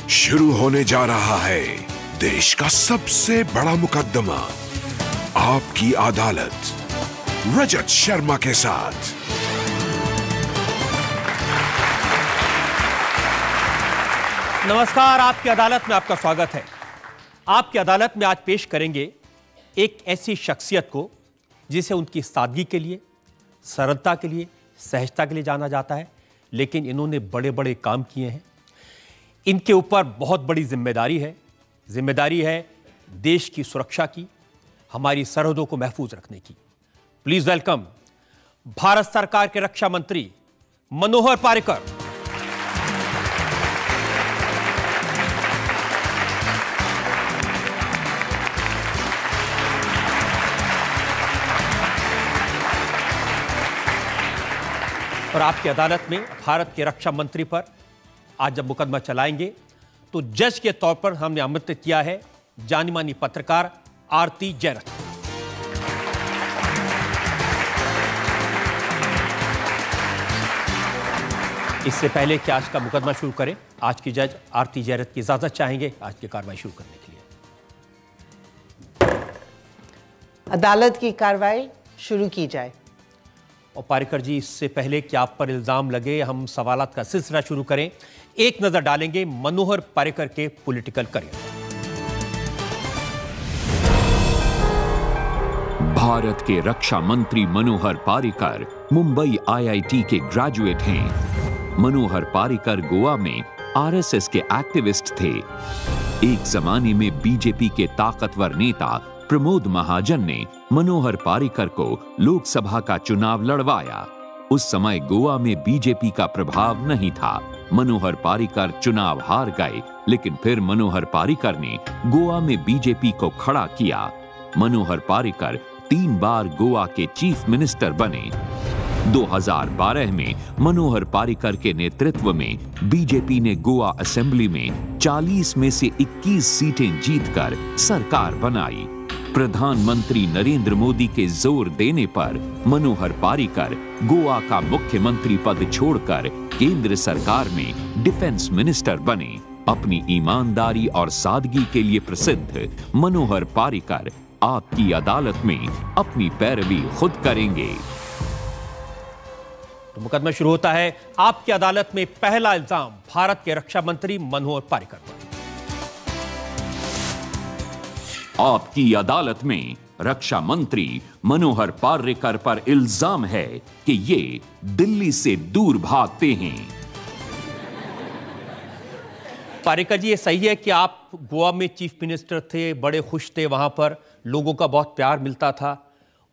शुरू होने जा रहा है देश का सबसे बड़ा मुकदमा, आपकी अदालत, रजत शर्मा के साथ। नमस्कार, आपकी अदालत में आपका स्वागत है। आपकी अदालत में आज पेश करेंगे एक ऐसी शख्सियत को जिसे उनकी सादगी के लिए, सरलता के लिए, सहजता के लिए जाना जाता है, लेकिन इन्होंने बड़े बड़े काम किए हैं। इनके ऊपर बहुत बड़ी जिम्मेदारी है देश की सुरक्षा की, हमारी सरहदों को महफूज रखने की। प्लीज वेलकम भारत सरकार के रक्षा मंत्री मनोहर पारिकर। और आपकी अदालत में भारत के रक्षा मंत्री पर आज जब मुकदमा चलाएंगे तो जज के तौर पर हमने आमंत्रित किया है जानी मानी पत्रकार आरती जैरथ। इससे पहले कि आज का मुकदमा शुरू करें, आज की जज आरती जैरथ की इजाजत चाहेंगे आज की कार्रवाई शुरू करने के लिए। अदालत की कार्रवाई शुरू की जाए। और पारिकर जी, इससे पहले कि आप पर इल्जाम लगे, हम सवालात का सिलसिला शुरू करें, एक नजर डालेंगे मनोहर पारिकर के पॉलिटिकल करियर। भारत के रक्षा मंत्री मनोहर पारिकर मुंबई आईआईटी के ग्रेजुएट हैं। मनोहर पारिकर गोवा में आरएसएस के एक्टिविस्ट थे। एक जमाने में बीजेपी के ताकतवर नेता प्रमोद महाजन ने मनोहर पारिकर को लोकसभा का चुनाव लड़वाया। उस समय गोवा में बीजेपी का प्रभाव नहीं था। मनोहर पारिकर चुनाव हार गए, लेकिन फिर मनोहर पारिकर ने गोवा में बीजेपी को खड़ा किया। मनोहर पारिकर 3 बार गोवा के चीफ मिनिस्टर बने। 2012 में मनोहर पारिकर के नेतृत्व में बीजेपी ने गोवा असेंबली में 40 में से 21 सीटें जीतकर सरकार बनाई। प्रधानमंत्री नरेंद्र मोदी के जोर देने पर मनोहर पारिकर गोवा का मुख्यमंत्री पद छोड़कर केंद्र सरकार में डिफेंस मिनिस्टर बने। अपनी ईमानदारी और सादगी के लिए प्रसिद्ध मनोहर पारिकर आपकी अदालत में अपनी पैरवी खुद करेंगे। तो मुकदमा शुरू होता है। आपकी अदालत में पहला इल्जाम भारत के रक्षा मंत्री मनोहर पारिकर पर। आपकी अदालत में रक्षा मंत्री मनोहर पारिकर पर इल्जाम है कि ये दिल्ली से दूर भागते हैं। पारिकर जी, ये सही है कि आप गोवा में चीफ मिनिस्टर थे, बड़े खुश थे, वहां पर लोगों का बहुत प्यार मिलता था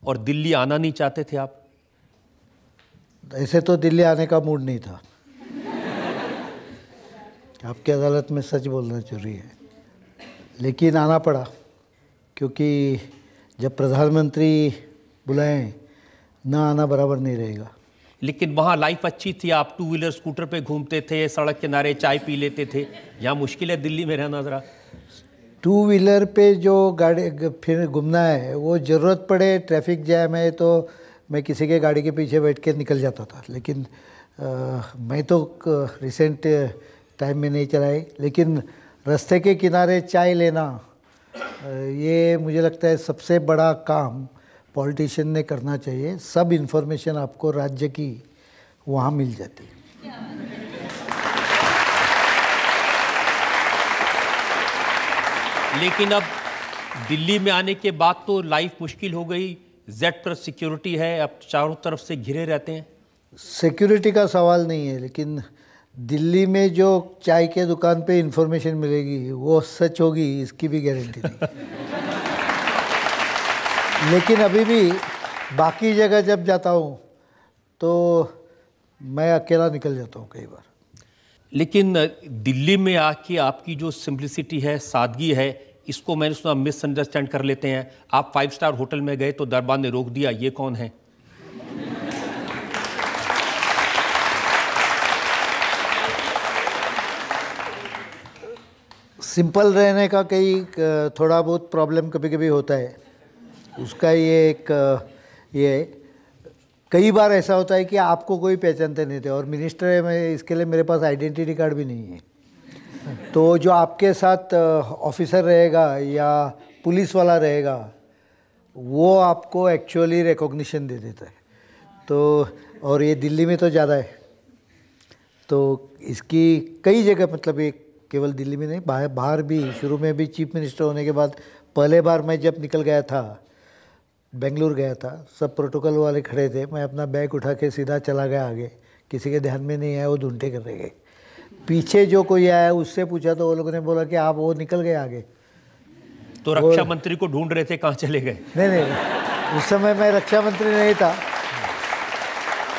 और दिल्ली आना नहीं चाहते थे आप? ऐसे तो दिल्ली आने का मूड नहीं था। आपकी अदालत में सच बोलना जरूरी है, लेकिन आना पड़ा क्योंकि जब प्रधानमंत्री बुलाएं, ना आना बराबर नहीं रहेगा। लेकिन वहाँ लाइफ अच्छी थी, आप 2 व्हीलर स्कूटर पे घूमते थे, सड़क किनारे चाय पी लेते थे। यहाँ मुश्किल है दिल्ली में रहना ज़रा। 2 व्हीलर पे जो गाड़ी फिर घूमना है, वो ज़रूरत पड़े, ट्रैफिक जैम है तो मैं किसी के गाड़ी के पीछे बैठ के निकल जाता था। लेकिन मैं तो रिसेंट टाइम में नहीं चलाई, लेकिन रास्ते के किनारे चाय लेना, ये मुझे लगता है सबसे बड़ा काम पॉलिटिशियन ने करना चाहिए। सब इन्फॉर्मेशन आपको राज्य की वहाँ मिल जाती है। लेकिन अब दिल्ली में आने के बाद तो लाइफ मुश्किल हो गई। जेड पर सिक्योरिटी है, अब चारों तरफ से घिरे रहते हैं। सिक्योरिटी का सवाल नहीं है, लेकिन दिल्ली में जो चाय के दुकान पे इन्फॉर्मेशन मिलेगी वो सच होगी, इसकी भी गारंटी नहीं। लेकिन अभी भी बाकी जगह जब जाता हूँ तो मैं अकेला निकल जाता हूँ कई बार। लेकिन दिल्ली में आके आपकी जो सिंप्लिसिटी है, सादगी है, इसको मैंने सुना मिसअंडरस्टैंड कर लेते हैं। आप 5 स्टार होटल में गए तो दरबार ने रोक दिया, ये कौन है? सिंपल रहने का कई थोड़ा बहुत प्रॉब्लम कभी कभी होता है, उसका ये एक ये कई बार ऐसा होता है कि आपको कोई पहचानते नहीं थे और मिनिस्टर है, मैं इसके लिए मेरे पास आइडेंटिटी कार्ड भी नहीं है। तो जो आपके साथ ऑफिसर रहेगा या पुलिस वाला रहेगा वो आपको एक्चुअली रिकॉग्निशन दे देता है। तो और ये दिल्ली में तो ज़्यादा है, तो इसकी कई जगह, मतलब ये केवल दिल्ली में नहीं, बाहर भी। शुरू में भी चीफ मिनिस्टर होने के बाद पहले बार मैं जब निकल गया था, बेंगलुरु गया था, सब प्रोटोकॉल वाले खड़े थे, मैं अपना बैग उठा के सीधा चला गया आगे, किसी के ध्यान में नहीं आया, वो ढूंढते कर रहे गए। पीछे जो कोई आया उससे पूछा तो वो लोगों ने बोला कि आप वो निकल गए आगे। तो रक्षा मंत्री को ढूंढ रहे थे, कहाँ चले गए? नहीं, उस समय मैं रक्षा मंत्री नहीं था,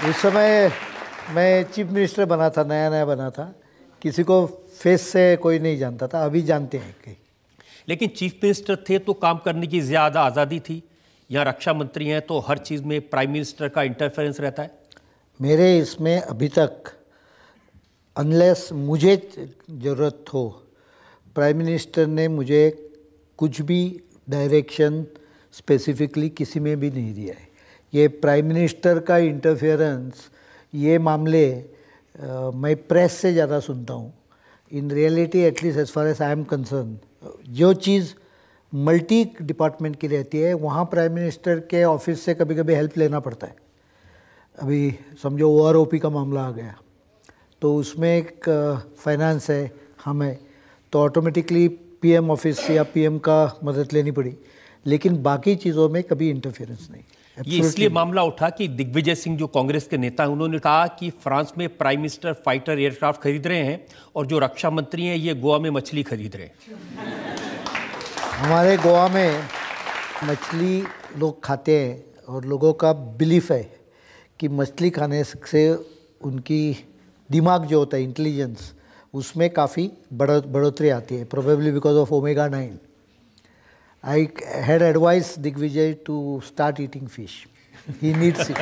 उस समय मैं चीफ मिनिस्टर बना था, नया बना था, किसी को फेस से कोई नहीं जानता था, अभी जानते हैं कई। लेकिन चीफ मिनिस्टर थे तो काम करने की ज़्यादा आज़ादी थी, यहाँ रक्षा मंत्री हैं तो हर चीज़ में प्राइम मिनिस्टर का इंटरफेरेंस रहता है। मेरे इसमें अभी तक अनलेस मुझे ज़रूरत हो, प्राइम मिनिस्टर ने मुझे कुछ भी डायरेक्शन स्पेसिफिकली किसी में भी नहीं दिया है। ये प्राइम मिनिस्टर का इंटरफेरेंस, ये मामले मैं प्रेस से ज़्यादा सुनता हूँ। In reality at least as far as I am concerned, जो चीज़ मल्टी डिपार्टमेंट की रहती है वहाँ प्राइम मिनिस्टर के ऑफिस से कभी कभी हेल्प लेना पड़ता है। अभी समझो OROP का मामला आ गया तो उसमें एक फाइनेंस है, हम है, तो ऑटोमेटिकली PM ऑफिस या PM का मदद लेनी पड़ी, लेकिन बाकी चीज़ों में कभी इंटरफेरेंस नहीं। ये इसलिए मामला उठा कि दिग्विजय सिंह जो कांग्रेस के नेता हैं, उन्होंने कहा कि फ्रांस में प्राइम मिनिस्टर फाइटर एयरक्राफ्ट खरीद रहे हैं और जो रक्षा मंत्री हैं ये गोवा में मछली खरीद रहे हैं। हमारे गोवा में मछली लोग खाते हैं और लोगों का बिलीफ है कि मछली खाने से उनकी दिमाग जो होता है, इंटेलिजेंस, उसमें काफ़ी बढ़ोतरी आती है, probably because of omega-9। I had advised Digvijay to start eating fish. He needs it.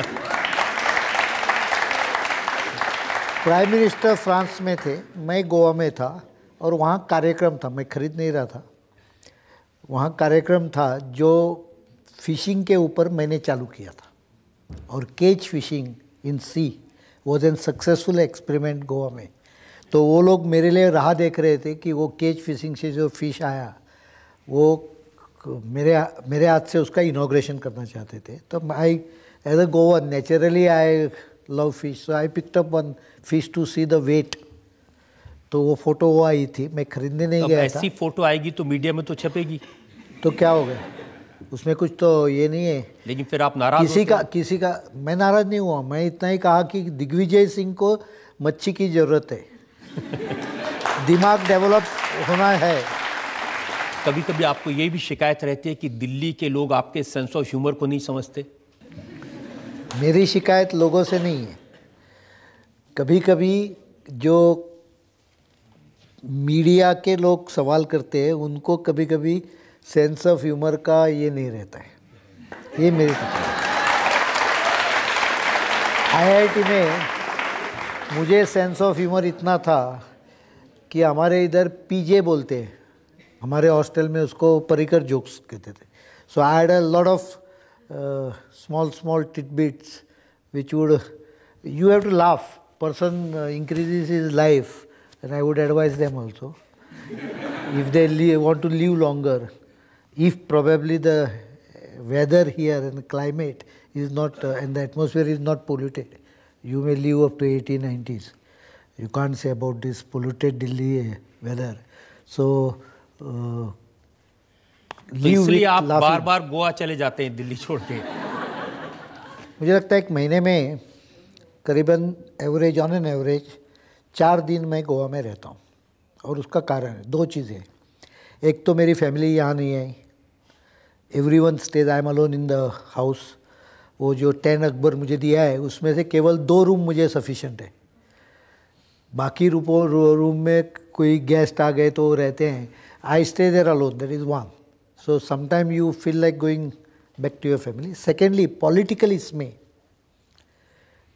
Prime minister France में थे, मैं गोवा में था और वहाँ कार्यक्रम था, मैं खरीद नहीं रहा था। वहाँ कार्यक्रम था जो फिशिंग के ऊपर मैंने चालू किया था, और cage fishing in sea was an successful experiment Goa में। तो वो लोग मेरे लिए राह देख रहे थे कि वो केज फिशिंग से जो फिश आया वो मेरे हाथ से उसका इनॉग्रेशन करना चाहते थे। तो I as a Goan naturally I love fish, so I picked up one fish to see the weight. तो वो फोटो वो आई थी, मैं खरीदने नहीं गया था। ऐसी फोटो आएगी तो मीडिया में तो छपेगी, तो क्या हो गया, उसमें कुछ तो ये नहीं है। लेकिन फिर आप नाराज किसी का मैं नाराज नहीं हुआ, मैं इतना ही कहा कि दिग्विजय सिंह को मच्छी की ज़रूरत है। दिमाग डेवलप होना है। कभी कभी आपको ये भी शिकायत रहती है कि दिल्ली के लोग आपके सेंस ऑफ ह्यूमर को नहीं समझते? मेरी शिकायत लोगों से नहीं है। कभी कभी जो मीडिया के लोग सवाल करते हैं उनको कभी कभी सेंस ऑफ ह्यूमर का ये नहीं रहता है, ये मेरी शिकायत। IIT में मुझे सेंस ऑफ ह्यूमर इतना था कि हमारे इधर PJ बोलते हैं, हमारे हॉस्टल में उसको परिकर जोक्स कहते थे। So I had a lot of small titbits which would you have to laugh, person increases his life and I would advise them also if they want to live longer, if probably the weather here and the climate is not and the atmosphere is not polluted, you may live up to 80-90s. You can't say about this polluted Delhi weather. So इसलिए आप बार बार गोवा चले जाते हैं दिल्ली छोड़ के? मुझे लगता है एक महीने में करीबन एवरेज, ऑन एन एवरेज 4 दिन मैं गोवा में रहता हूँ, और उसका कारण है 2 चीज़ें। एक तो मेरी फैमिली यहाँ नहीं आई, everyone stays, I am alone in the house. वो जो 10 अकबर मुझे दिया है उसमें से केवल 2 रूम मुझे सफिशेंट है, बाकी रूम में कोई गेस्ट आ गए तो रहते हैं। I stay there alone, that is one. So sometime you feel like going back to your family. Secondly, political इसमें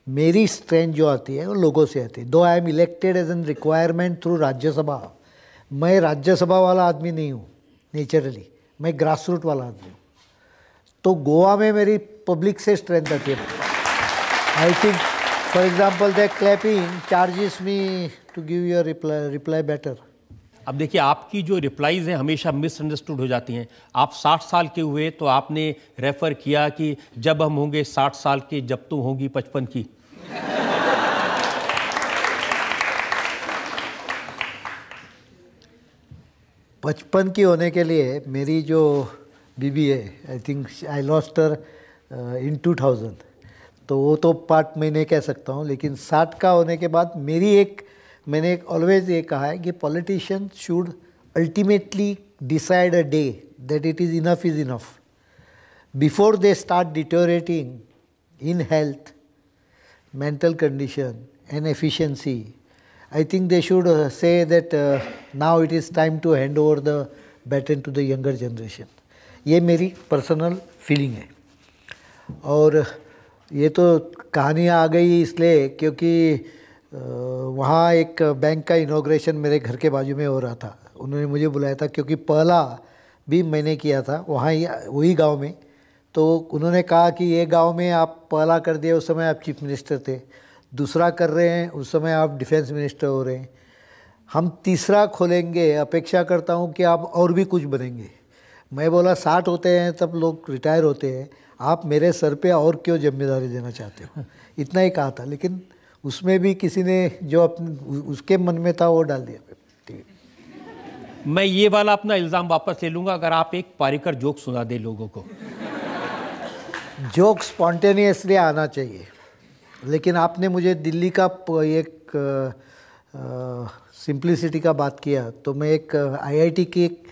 मेरी स्ट्रेंथ जो आती है वो लोगों से आती है। Though I am elected as an requirement through Rajya Sabha, मैं राज्यसभा वाला आदमी नहीं हूँ नेचुरली, मैं ग्रास रूट वाला आदमी हूँ। तो गोवा में मेरी पब्लिक से स्ट्रेंथ आती है। I think for example the clapping charges me to give your reply better. अब देखिए, आपकी जो रिप्लाईज हैं हमेशा मिसअंडरस्टूड हो जाती हैं। आप 60 साल के हुए तो आपने रेफर किया कि जब हम होंगे 60 साल के, जब तुम होंगी 55 की। पचपन की होने के लिए मेरी जो बीबी है, I think I lost her इन 2000, तो वो तो पार्ट मैं नहीं कह सकता हूँ, लेकिन 60 का होने के बाद मैंने ऑलवेज ये कहा है कि politician should ultimately decide a day that it is enough before they start deteriorating in health, mental condition and efficiency. I think they should say that now it is time to hand over the baton to the younger generation. ये मेरी personal feeling है. और ये तो कहानी आ गई इसलिए क्योंकि वहाँ एक बैंक का इनॉग्रेशन मेरे घर के बाजू में हो रहा था. उन्होंने मुझे बुलाया था क्योंकि पहला भी मैंने किया था वहाँ ही, वही गांव में. तो उन्होंने कहा कि ये गांव में आप पहला कर दिए, उस समय आप चीफ मिनिस्टर थे. दूसरा कर रहे हैं, उस समय आप डिफेंस मिनिस्टर हो रहे हैं. हम तीसरा खोलेंगे, अपेक्षा करता हूं कि आप और भी कुछ बनेंगे. मैं बोला 60 होते हैं तब लोग रिटायर होते हैं, आप मेरे सर पे और क्यों जिम्मेदारी देना चाहते हो. इतना ही कहा था, लेकिन उसमें भी किसी ने जो अपने उसके मन में था वो डाल दिया. ठीक, मैं ये वाला अपना इल्ज़ाम वापस ले लूँगा अगर आप एक पारिकर जोक सुना दे लोगों को. जोक स्पॉन्टेनियसली आना चाहिए, लेकिन आपने मुझे दिल्ली का एक सिंप्लिसिटी का बात किया, तो मैं एक आईआईटी की एक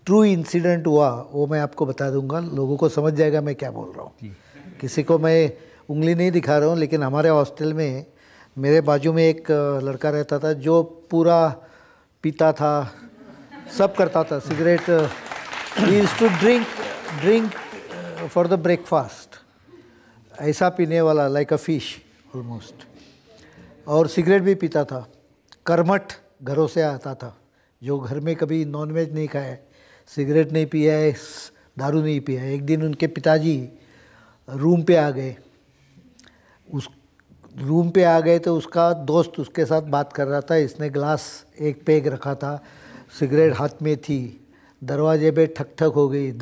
ट्रू इंसिडेंट हुआ वो मैं आपको बता दूंगा. लोगों को समझ जाएगा मैं क्या बोल रहा हूँ. किसी को मैं उंगली नहीं दिखा रहा हूँ, लेकिन हमारे हॉस्टल में मेरे बाजू में एक लड़का रहता था जो पूरा पीता था, सब करता था. Cigarette, he used to drink for the breakfast, ऐसा पीने वाला, लाइक अ फिश ऑलमोस्ट. और सिगरेट भी पीता था. कर्मठ घरों से आता था, जो घर में कभी नॉनवेज नहीं खाया है, सिगरेट नहीं पिया है, दारू नहीं पिया है. एक दिन उनके पिताजी रूम पे आ गए. उस रूम पे आ गए तो उसका दोस्त उसके साथ बात कर रहा था. इसने ग्लास एक पेग रखा था, सिगरेट हाथ में थी. दरवाजे पे ठक ठक हो गई.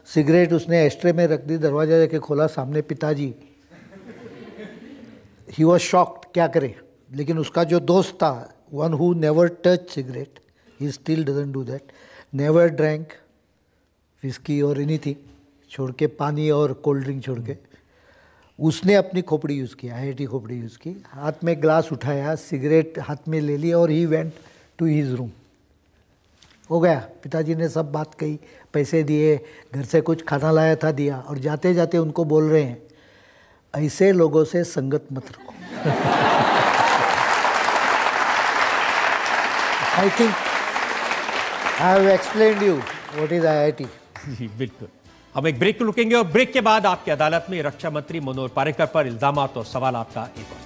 सिगरेट उसने एस्ट्रे में रख दी. दरवाजा जाके खोला, सामने पिताजी. ही वॉज शॉक्ड, क्या करे. लेकिन उसका जो दोस्त था, one who never touch cigarette, he still doesn't do that, never drank whisky और एनीथिंग, छोड़ के पानी और कोल्ड ड्रिंक छोड़ के, उसने अपनी खोपड़ी यूज़ की, आईआईटी खोपड़ी यूज़ की. हाथ में ग्लास उठाया, सिगरेट हाथ में ले ली और he went to his room. हो गया. पिताजी ने सब बात कही, पैसे दिए, घर से कुछ खाना लाया था दिया, और जाते जाते उनको बोल रहे हैं ऐसे लोगों से संगत मत रखो. I think I have explained you what is IIT. जी बिल्कुल. हम एक ब्रेक रुकेंगे और ब्रेक के बाद आपकी अदालत में रक्षा मंत्री मनोहर पारिकर पर इल्जामात और सवाल आपका एक और.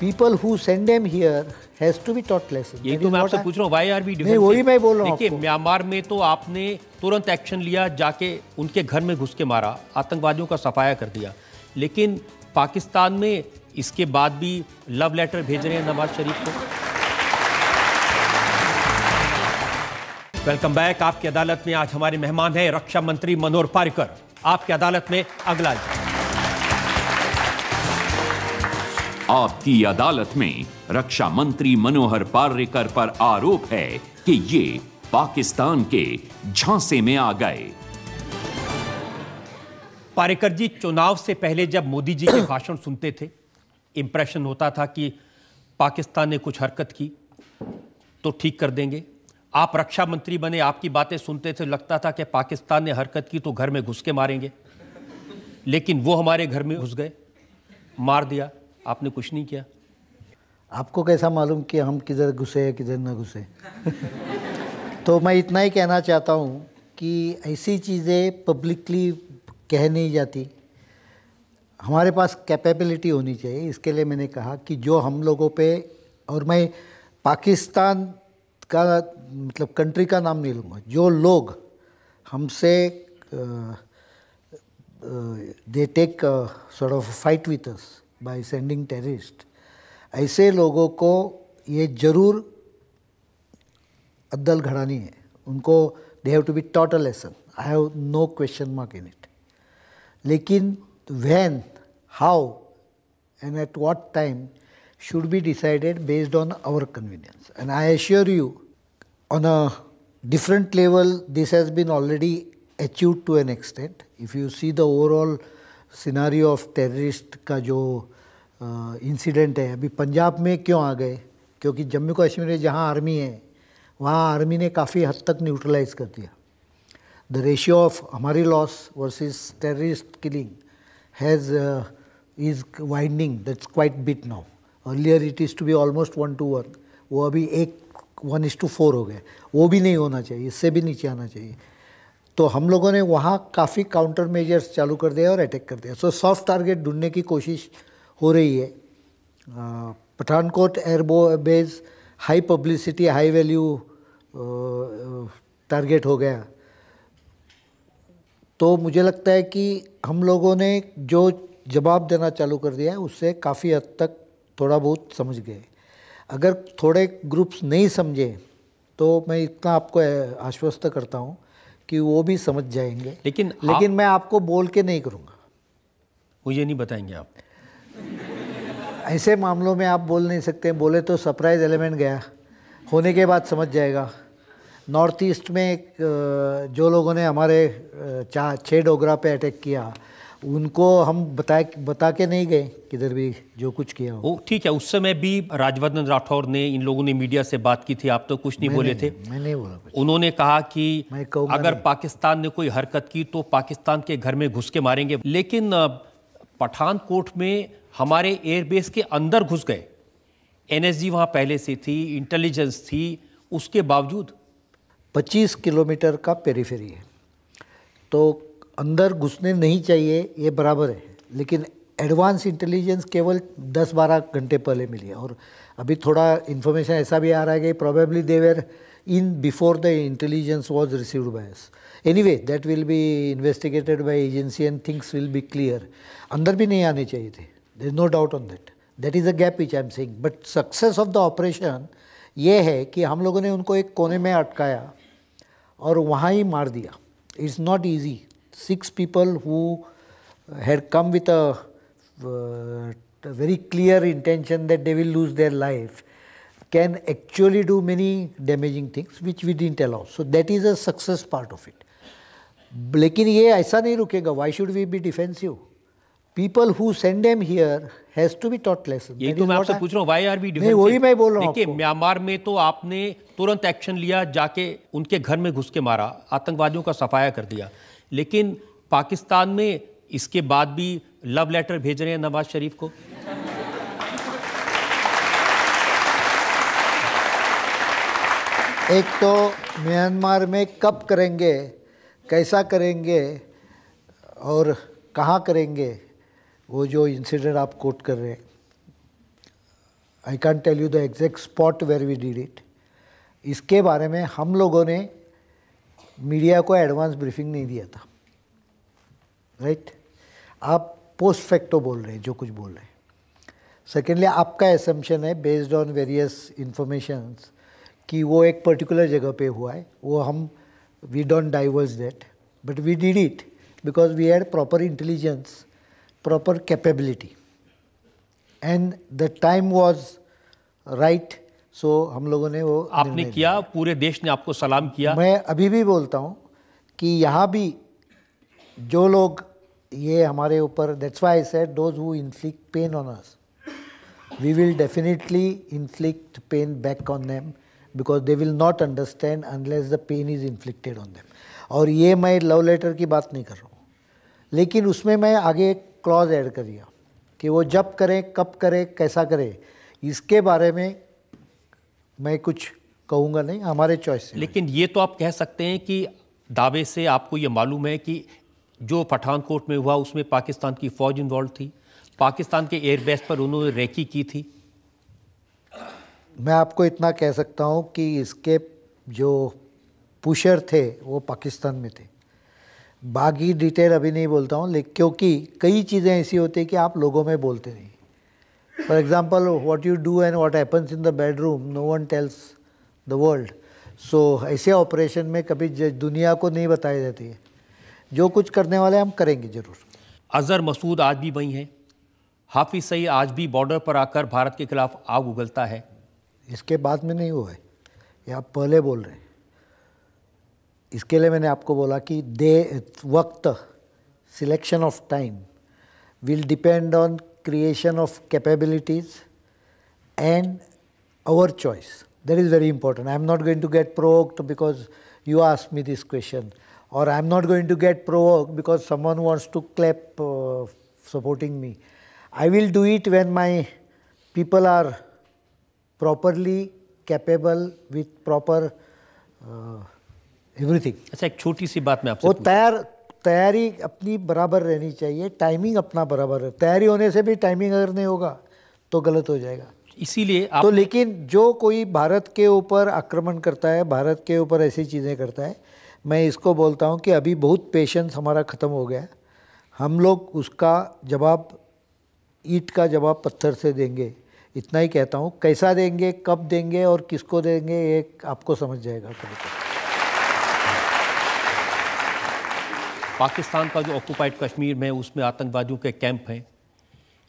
People who send them here has to be taught lesson. ये तो मैं आपसे पूछ रहा हूँ, why are we नहीं, वही मैं बोल रहा हूँ. देखिए, म्यांमार में तो आपने तुरंत एक्शन लिया, जाके उनके घर में घुस के मारा, आतंकवादियों का सफाया कर दिया. लेकिन पाकिस्तान में इसके बाद भी लव लेटर भेज रहे हैं नवाज शरीफ को. Welcome back. आपकी अदालत में आज हमारे मेहमान हैं रक्षा मंत्री मनोहर पारिकर. आपकी अदालत में अगला. आपकी अदालत में रक्षा मंत्री मनोहर पारिकर पर आरोप है कि ये पाकिस्तान के झांसे में आ गए. पारिकर जी, चुनाव से पहले जब मोदी जी के भाषण सुनते थे, इंप्रेशन होता था कि पाकिस्तान ने कुछ हरकत की तो ठीक कर देंगे. आप रक्षा मंत्री बने, आपकी बातें सुनते थे, लगता था कि पाकिस्तान ने हरकत की तो घर में घुस के मारेंगे. लेकिन वो हमारे घर में घुस गए, मार दिया, आपने कुछ नहीं किया. आपको कैसा मालूम कि हम किधर घुसे किधर ना घुसे. तो मैं इतना ही कहना चाहता हूँ कि ऐसी चीज़ें पब्लिकली कह नहीं जाती. हमारे पास कैपेबिलिटी होनी चाहिए. इसके लिए मैंने कहा कि जो हम लोगों पे, और मैं पाकिस्तान का मतलब कंट्री का नाम नहीं लूँगा, जो लोग हमसे they take sort of fight with us by sending terrorist, ऐसे लोगों को ये ज़रूर अद्दल घड़ानी है, उनको they have to be taught a lesson, I have no question mark in it. लेकिन when, how and at what time should be decided based on our convenience. And I assure you, on a different level, this has been already achieved to an extent. If you see the overall scenario of terrorist का जो incident है, अभी पंजाब में क्यों आ गए? क्योंकि जम्मू कश्मीर में जहाँ आर्मी है वहाँ आर्मी ने काफ़ी हद तक न्यूट्रलाइज कर दिया. द रेशियो ऑफ हमारी loss versus terrorist killing has is widening. That's quite bit now. Earlier it used to be almost 1:1. वो अभी 1:4 हो गए. वो भी नहीं होना चाहिए, इससे भी नीचे आना चाहिए. तो हम लोगों ने वहाँ काफ़ी काउंटर मेजर्स चालू कर दिया और अटैक कर दिया. सो सॉफ्ट टारगेट ढूंढने की कोशिश हो रही है. Pathankot air base high publicity high value target हो गया. तो मुझे लगता है कि हम लोगों ने जो जवाब देना चालू कर दिया है उससे काफ़ी हद तक थोड़ा बहुत समझ गए. अगर थोड़े ग्रुप्स नहीं समझे तो मैं इतना आपको आश्वस्त करता हूँ कि वो भी समझ जाएंगे. लेकिन मैं आपको बोल के नहीं करूँगा. मुझे नहीं बताएंगे आप? ऐसे मामलों में आप बोल नहीं सकते. बोले तो सरप्राइज एलिमेंट गया, होने के बाद समझ जाएगा. नॉर्थ ईस्ट में जो लोगों ने हमारे 6 डोगरा पे अटैक किया, उनको हम बता के नहीं गए किधर भी जो कुछ किया हो. ठीक है, उस समय भी राजवर्धन राठौर ने, इन लोगों ने मीडिया से बात की थी, आप तो कुछ नहीं बोले थे. मैं नहीं बोला कुछ. उन्होंने कहा कि अगर पाकिस्तान ने कोई हरकत की तो पाकिस्तान के घर में घुस के मारेंगे. लेकिन पठानकोट में हमारे एयरबेस के अंदर घुस गए. एनएसजी वहाँ पहले से थी, इंटेलिजेंस थी, उसके बावजूद 25 किलोमीटर का पेरीफेरी है तो अंदर घुसने नहीं चाहिए, ये बराबर है. लेकिन एडवांस इंटेलिजेंस केवल 10-12 घंटे पहले मिली है. और अभी थोड़ा इन्फॉर्मेशन ऐसा भी आ रहा है कि probably they were in before the intelligence was received by us. Anyway that will be investigated by agency and things will be clear. अंदर भी नहीं आने चाहिए थे, there is no doubt on that. That is a gap which I am saying. But success of the operation ये है कि हम लोगों ने उनको एक कोने में अटकाया और वहाँ ही मार दिया. It's not easy. 6 people who had come with a very clear intention that they will lose their life can actually do many damaging things which we didn't allow. So that is a success part of it. लेकिन ये ऐसा नहीं रुकेगा. Why should we be defensive? People who send them here has to be taught lesson. ये तो मैं आपसे पूछ रहा हूँ, why are we defensive? नहीं, वही मैं बोल रहा हूँ. देखिए, म्यांमार में तो आपने तुरंत एक्शन लिया, जाके उनके घर में घुस के मारा, आतंकवादियों का सफाया कर दिया. लेकिन पाकिस्तान में इसके बाद भी लव लेटर भेज रहे हैं नवाज शरीफ को. एक तो म्यांमार में कब करेंगे, कैसा करेंगे और कहाँ करेंगे, वो जो इंसिडेंट आप कोट कर रहे हैं, I can tell you the exact spot where we did it. इसके बारे में हम लोगों ने मीडिया को एडवांस ब्रीफिंग नहीं दिया था. राइट आप पोस्ट फैक्टो बोल रहे हैं जो कुछ बोल रहे हैं. सेकेंडली आपका एसम्पशन है बेस्ड ऑन वेरियस इंफॉर्मेशंस कि वो एक पर्टिकुलर जगह पे हुआ है. वो हम we don't diverse that, but we did it because we had proper intelligence, proper capability and the time was right. So हम लोगों ने वो आपने किया, पूरे देश ने आपको सलाम किया. मैं अभी भी बोलता हूँ कि यहाँ भी जो लोग ये हमारे ऊपर, that's why I said those who inflict pain on us, we will definitely inflict pain back on them because they will not understand unless the pain is inflicted on them. और ये मैं लव लेटर की बात नहीं कर रहा हूँ, लेकिन उसमें मैं आगे एक क्लॉज ऐड कर दिया कि वो जब करे, कब करे, कैसा करे, इसके बारे में मैं कुछ कहूँगा नहीं, हमारे चॉइस से. लेकिन ये तो आप कह सकते हैं कि दावे से आपको ये मालूम है कि जो पठानकोट में हुआ उसमें पाकिस्तान की फौज इन्वॉल्व थी, पाकिस्तान के एयरबेस पर उन्होंने रेकी की थी. मैं आपको इतना कह सकता हूँ कि इसके जो पुशर थे वो पाकिस्तान में थे. बाकी डिटेल अभी नहीं बोलता हूँ, लेकिन क्योंकि कई चीज़ें ऐसी होती हैं कि आप लोगों में बोलते नहीं. For example what you do and what happens in the bedroom no one tells the world. So ऐसे ऑपरेशन में कभी दुनिया को नहीं बताई जाती है। जो कुछ करने वाले हम करेंगे जरूर। अजहर मसूद आज भी वही हैं, हाफिज सईद आज भी बॉर्डर पर आकर भारत के खिलाफ आग उगलता है। इसके बाद में नहीं हुआ है, ये आप पहले बोल रहे हैं। इसके लिए मैंने आपको बोला कि वक्त, selection of time will depend on creation of capabilities and our choice. That is very important. I am not going to get provoked because you asked me this question, or I'm not going to get provoked because someone wants to clap supporting me. I will do it when my people are properly capable with proper everything. अच्छा, एक छोटी सी बात मैं आपसे वो तैयारी अपनी बराबर रहनी चाहिए, टाइमिंग अपना बराबर है। तैयारी होने से भी टाइमिंग अगर नहीं होगा तो गलत हो जाएगा। इसीलिए आप तो लेकिन जो कोई भारत के ऊपर आक्रमण करता है, भारत के ऊपर ऐसी चीज़ें करता है, मैं इसको बोलता हूँ कि अभी बहुत पेशेंस हमारा ख़त्म हो गया। हम लोग उसका जवाब, ईंट का जवाब पत्थर से देंगे, इतना ही कहता हूँ। कैसा देंगे, कब देंगे और किसको देंगे, ये आपको समझ जाएगा। पाकिस्तान का जो ऑक्युपाइड कश्मीर में उसमें आतंकवादियों के कैंप हैं,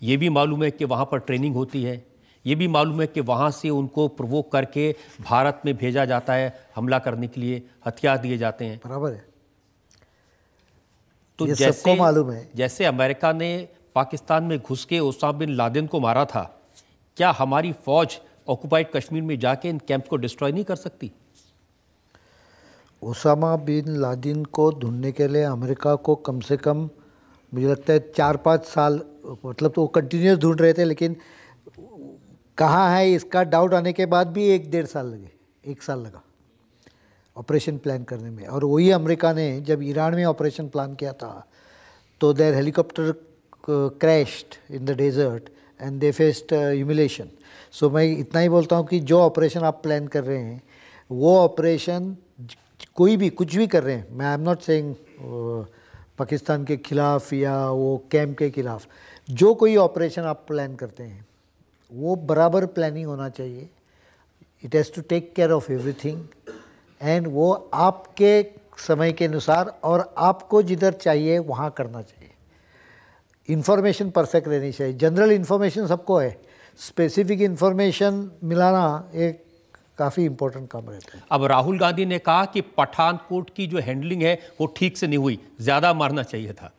ये भी मालूम है कि वहाँ पर ट्रेनिंग होती है, ये भी मालूम है कि वहाँ से उनको प्रोवोक करके भारत में भेजा जाता है, हमला करने के लिए हथियार दिए जाते हैं। बराबर है, तो ये सबको मालूम है। जैसे अमेरिका ने पाकिस्तान में घुस के ओसामा बिन लादेन को मारा था, क्या हमारी फौज ऑक्युपाइड कश्मीर में जाके इन कैंप को डिस्ट्रॉय नहीं कर सकती? ओसामा बिन लादेन को ढूंढने के लिए अमेरिका को कम से कम मुझे लगता है 4-5 साल, मतलब तो वो कंटिन्यूस ढूंढ रहे थे, लेकिन कहाँ है इसका डाउट आने के बाद भी 1-1.5 साल लगे, 1 साल लगा ऑपरेशन प्लान करने में। और वही अमेरिका ने जब ईरान में ऑपरेशन प्लान किया था तो there helicopter crashed in the desert and they faced humiliation. So मैं इतना ही बोलता हूँ कि जो ऑपरेशन आप प्लान कर रहे हैं, वो ऑपरेशन कोई भी कुछ भी कर रहे हैं, मैं आई एम नॉट सेइंग पाकिस्तान के खिलाफ या वो कैंप के खिलाफ, जो कोई ऑपरेशन आप प्लान करते हैं वो बराबर प्लानिंग होना चाहिए। It has to take care of everything and वो आपके समय के अनुसार और आपको जिधर चाहिए वहाँ करना चाहिए। इन्फॉर्मेशन परफेक्ट रहनी चाहिए। जनरल इन्फॉर्मेशन सबको है, स्पेसिफिक इन्फॉर्मेशन मिलाना एक काफ़ी इम्पोर्टेंट काम रहता है। अब राहुल गांधी ने कहा कि पठानकोट की जो हैंडलिंग है वो ठीक से नहीं हुई, ज़्यादा मारना चाहिए था।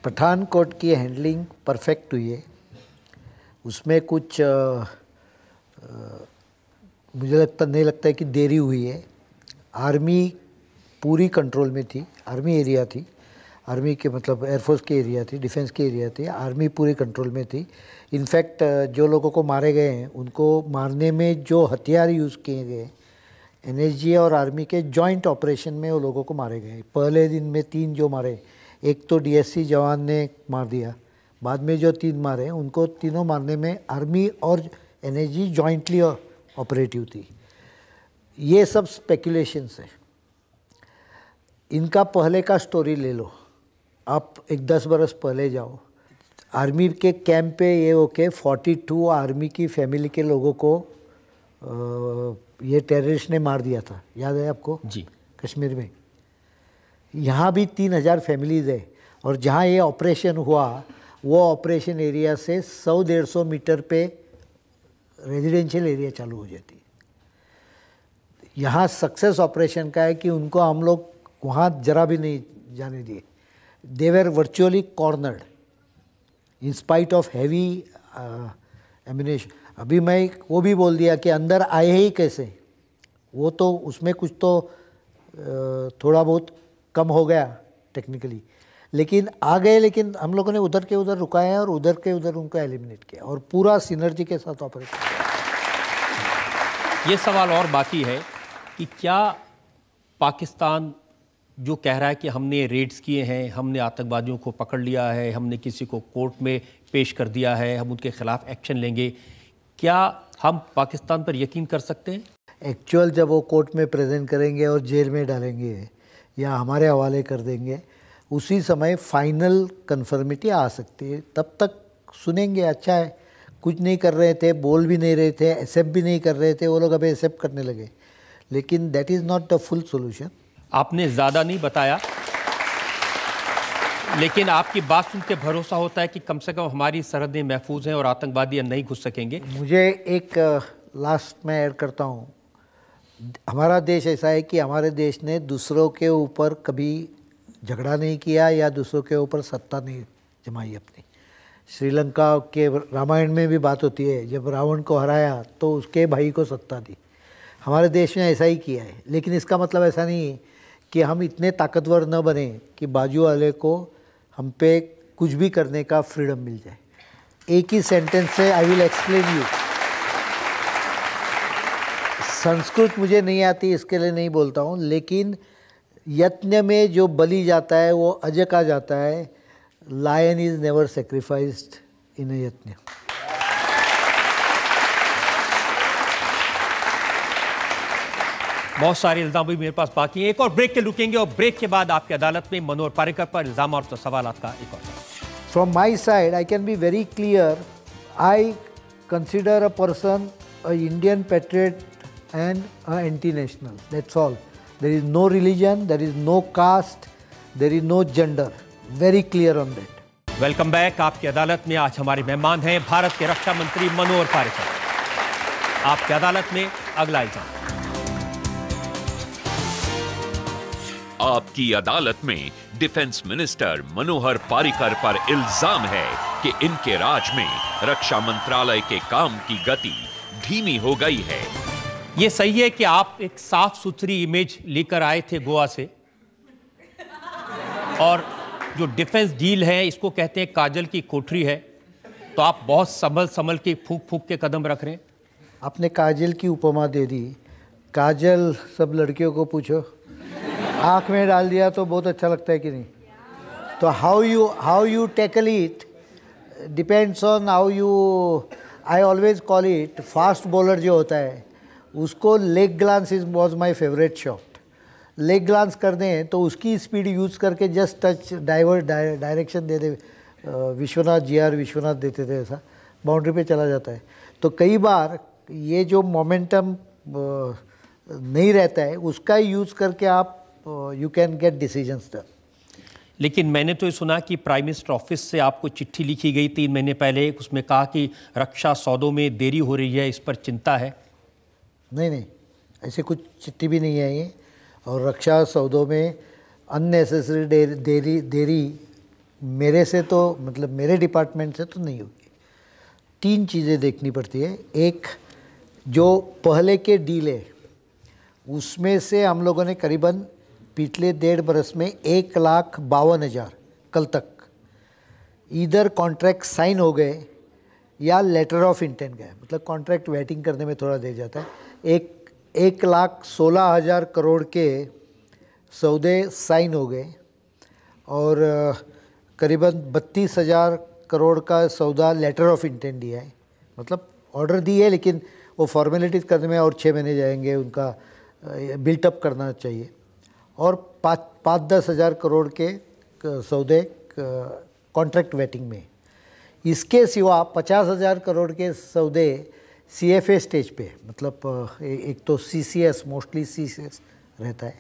पठानकोट की हैंडलिंग परफेक्ट हुई है, उसमें कुछ मुझे नहीं लगता है कि देरी हुई है। आर्मी पूरी कंट्रोल में थी, आर्मी एरिया थी, आर्मी के मतलब एयरफोर्स की एरिया थी, डिफेंस की एरिया थी, आर्मी पूरी कंट्रोल में थी। इनफैक्ट जो लोगों को मारे गए हैं उनको मारने में जो हथियार यूज़ किए गए, एनएसजी और आर्मी के जॉइंट ऑपरेशन में वो लोगों को मारे गए। पहले दिन में 3 जो मारे, एक तो डीएससी जवान ने मार दिया, बाद में जो 3 मारे उनको तीनों मारने में आर्मी और एनएसजी जॉइंटली ऑपरेटिव थी। ये सब स्पेकुलेशंस है। इनका पहले का स्टोरी ले लो, आप एक 10 बरस पहले जाओ, आर्मी के कैंप पे ये होके 42 आर्मी की फैमिली के लोगों को ये टेररिस्ट ने मार दिया था, याद है आपको? जी। कश्मीर में यहाँ भी 3000 फैमिलीज है, और जहाँ ये ऑपरेशन हुआ वो ऑपरेशन एरिया से 100-150 मीटर पे रेजिडेंशियल एरिया चालू हो जाती है। यहाँ सक्सेस ऑपरेशन का है कि उनको हम लोग वहाँ जरा भी नहीं जाने दिए। They were virtually cornered in spite of heavy ammunition. अभी मैं वो भी बोल दिया कि अंदर आए ही कैसे, वो तो उसमें कुछ तो थोड़ा बहुत कम हो गया टेक्निकली, लेकिन आ गए। लेकिन हम लोगों ने उधर के उधर रुकाया और उधर के उधर उनको एलिमिनेट किया और पूरा सिनर्जी के साथ ऑपरेट किया। ये सवाल और बाकी है कि क्या पाकिस्तान जो कह रहा है कि हमने रेड्स किए हैं, हमने आतंकवादियों को पकड़ लिया है, हमने किसी को कोर्ट में पेश कर दिया है, हम उनके खिलाफ एक्शन लेंगे, क्या हम पाकिस्तान पर यकीन कर सकते हैं? एक्चुअल जब वो कोर्ट में प्रेजेंट करेंगे और जेल में डालेंगे या हमारे हवाले कर देंगे, उसी समय फाइनल कन्फर्मिटी आ सकती है। तब तक सुनेंगे, अच्छा है, कुछ नहीं कर रहे थे, बोल भी नहीं रहे थे, एक्सेप्ट भी नहीं कर रहे थे, वो लोग अभी एक्सेप्ट करने लगे, लेकिन that is not the full solution. आपने ज़्यादा नहीं बताया, लेकिन आपकी बात सुन के भरोसा होता है कि कम से कम हमारी सरहदें महफूज हैं और आतंकवादी नहीं घुस सकेंगे। मुझे एक लास्ट में ऐड करता हूँ, हमारा देश ऐसा है कि हमारे देश ने दूसरों के ऊपर कभी झगड़ा नहीं किया या दूसरों के ऊपर सत्ता नहीं जमाई अपनी। श्रीलंका के रामायण में भी बात होती है, जब रावण को हराया तो उसके भाई को सत्ता दी। हमारे देश ने ऐसा ही किया है, लेकिन इसका मतलब ऐसा नहीं है कि हम इतने ताकतवर न बने कि बाजू वाले को हम पे कुछ भी करने का फ्रीडम मिल जाए। एक ही सेंटेंस से I will explain you. Sanskrit मुझे नहीं आती, इसके लिए नहीं बोलता हूँ, लेकिन यज्ञ में जो बलि जाता है वो अज का जाता है। लायन इज नेवर सेक्रीफाइस्ड इन अ यज्ञ। बहुत सारे इल्जाम भी मेरे पास बाकी हैं। एक और ब्रेक के रुकेंगे और ब्रेक के बाद आपकी अदालत में मनोहर पारिकर पर इल्जाम और सवाल का एक और। From my side, I can be very clear. I consider a person a Indian patriot and an anti-national. That's all. There is no religion, there is no caste, there is no gender. Very clear on that. Welcome back. आपकी अदालत में आज हमारे मेहमान हैं भारत के रक्षा मंत्री मनोहर पारिकर। आपकी अदालत में अगला इल्जाम। आपकी अदालत में डिफेंस मिनिस्टर मनोहर पारिकर पर इल्जाम है कि इनके राज में रक्षा मंत्रालय के काम की गति धीमी हो गई है। यह सही है कि आप एक साफ सुथरी इमेज लेकर आए थे गोवा से, और जो डिफेंस डील है इसको कहते हैं काजल की कोठरी है, तो आप बहुत संभल के फूंक फूंक के कदम रख रहे हैं। आपने काजल की उपमा दे दी। काजल सब लड़कियों को पूछो, आँख में डाल दिया तो बहुत अच्छा लगता है कि नहीं? तो how you tackle it depends on how you. I always call it fast bowler जो होता है उसको leg glance is was my favourite shot. Leg glance कर दें तो उसकी स्पीड यूज़ करके जस्ट टच डायरेक्शन दे दे। विश्वनाथ विश्वनाथ देते थे ऐसा, बाउंड्री पे चला जाता है। तो कई बार ये जो मोमेंटम नहीं रहता है उसका यूज़ करके आप you can get decisions done. लेकिन मैंने तो ये सुना कि प्राइम मिनिस्टर ऑफिस से आपको चिट्ठी लिखी गई 3 महीने पहले, उसमें कहा कि रक्षा सौदों में देरी हो रही है, इस पर चिंता है। नहीं, ऐसे कुछ चिट्ठी भी नहीं आई है, और रक्षा सौदों में अननेसेसरी देरी मेरे से तो मतलब मेरे डिपार्टमेंट से तो नहीं होगी। 3 चीज़ें देखनी पड़ती है। एक, जो पहले के डील है उसमें से हम लोगों ने करीबन पिछले 1.5 बरस में 1,52,000 कल तक इधर कॉन्ट्रैक्ट साइन हो गए या लेटर ऑफ इंटेंट गए, मतलब कॉन्ट्रैक्ट वेटिंग करने में थोड़ा देर जाता है। 1,16,000 करोड़ के सौदे साइन हो गए, और करीबन 32,000 करोड़ का सौदा लेटर ऑफ इंटेंट दिया है, मतलब ऑर्डर दी है, लेकिन वो फॉर्मेलिटीज़ करने में और 6 महीने जाएंगे, उनका बिल्टअप करना चाहिए। और 5-10 हज़ार करोड़ के सौदे कॉन्ट्रैक्ट वेटिंग में। इसके सिवा 50,000 करोड़ के सौदे CFA स्टेज पे, मतलब एक तो CCS, मोस्टली CCS रहता है,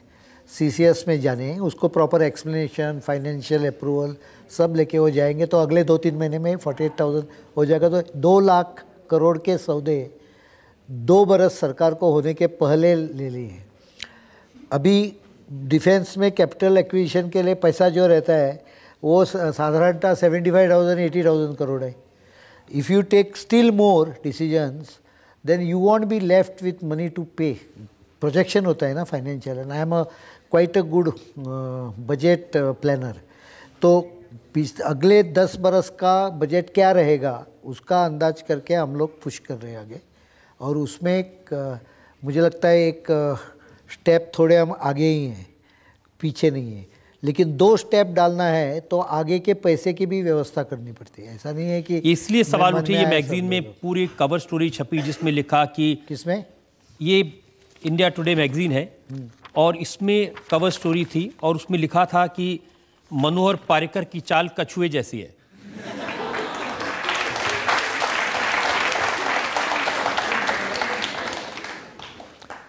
CCS में जाने हैं, उसको प्रॉपर एक्सप्लेनेशन, फाइनेंशियल अप्रूवल सब लेके वो जाएंगे, तो अगले 2-3 महीने में 48,000 हो जाएगा। तो 2 लाख करोड़ के सौदे 2 बरस सरकार को होने के पहले ले लिए। अभी डिफेंस में कैपिटल एक्विजिशन के लिए पैसा जो रहता है वो साधारणतः 75,000-80,000 करोड़ है। If you take still more decisions then you won't be left with money to pay. Projection होता है ना financial, and I am quite a good budget planner. तो अगले 10 बरस का बजट क्या रहेगा उसका अंदाज करके हम लोग पुश कर रहे हैं आगे, और उसमें मुझे लगता है एक स्टेप थोड़े हम आगे ही हैं, पीछे नहीं है। लेकिन 2 स्टेप डालना है तो आगे के पैसे की भी व्यवस्था करनी पड़ती है। ऐसा नहीं है कि इसलिए सवाल उठे, ये मैगजीन में पूरी कवर स्टोरी छपी जिसमें लिखा कि किसमें, ये इंडिया टुडे मैगजीन है और इसमें कवर स्टोरी थी और उसमें लिखा था कि मनोहर पारिकर की चाल कछुए जैसी है।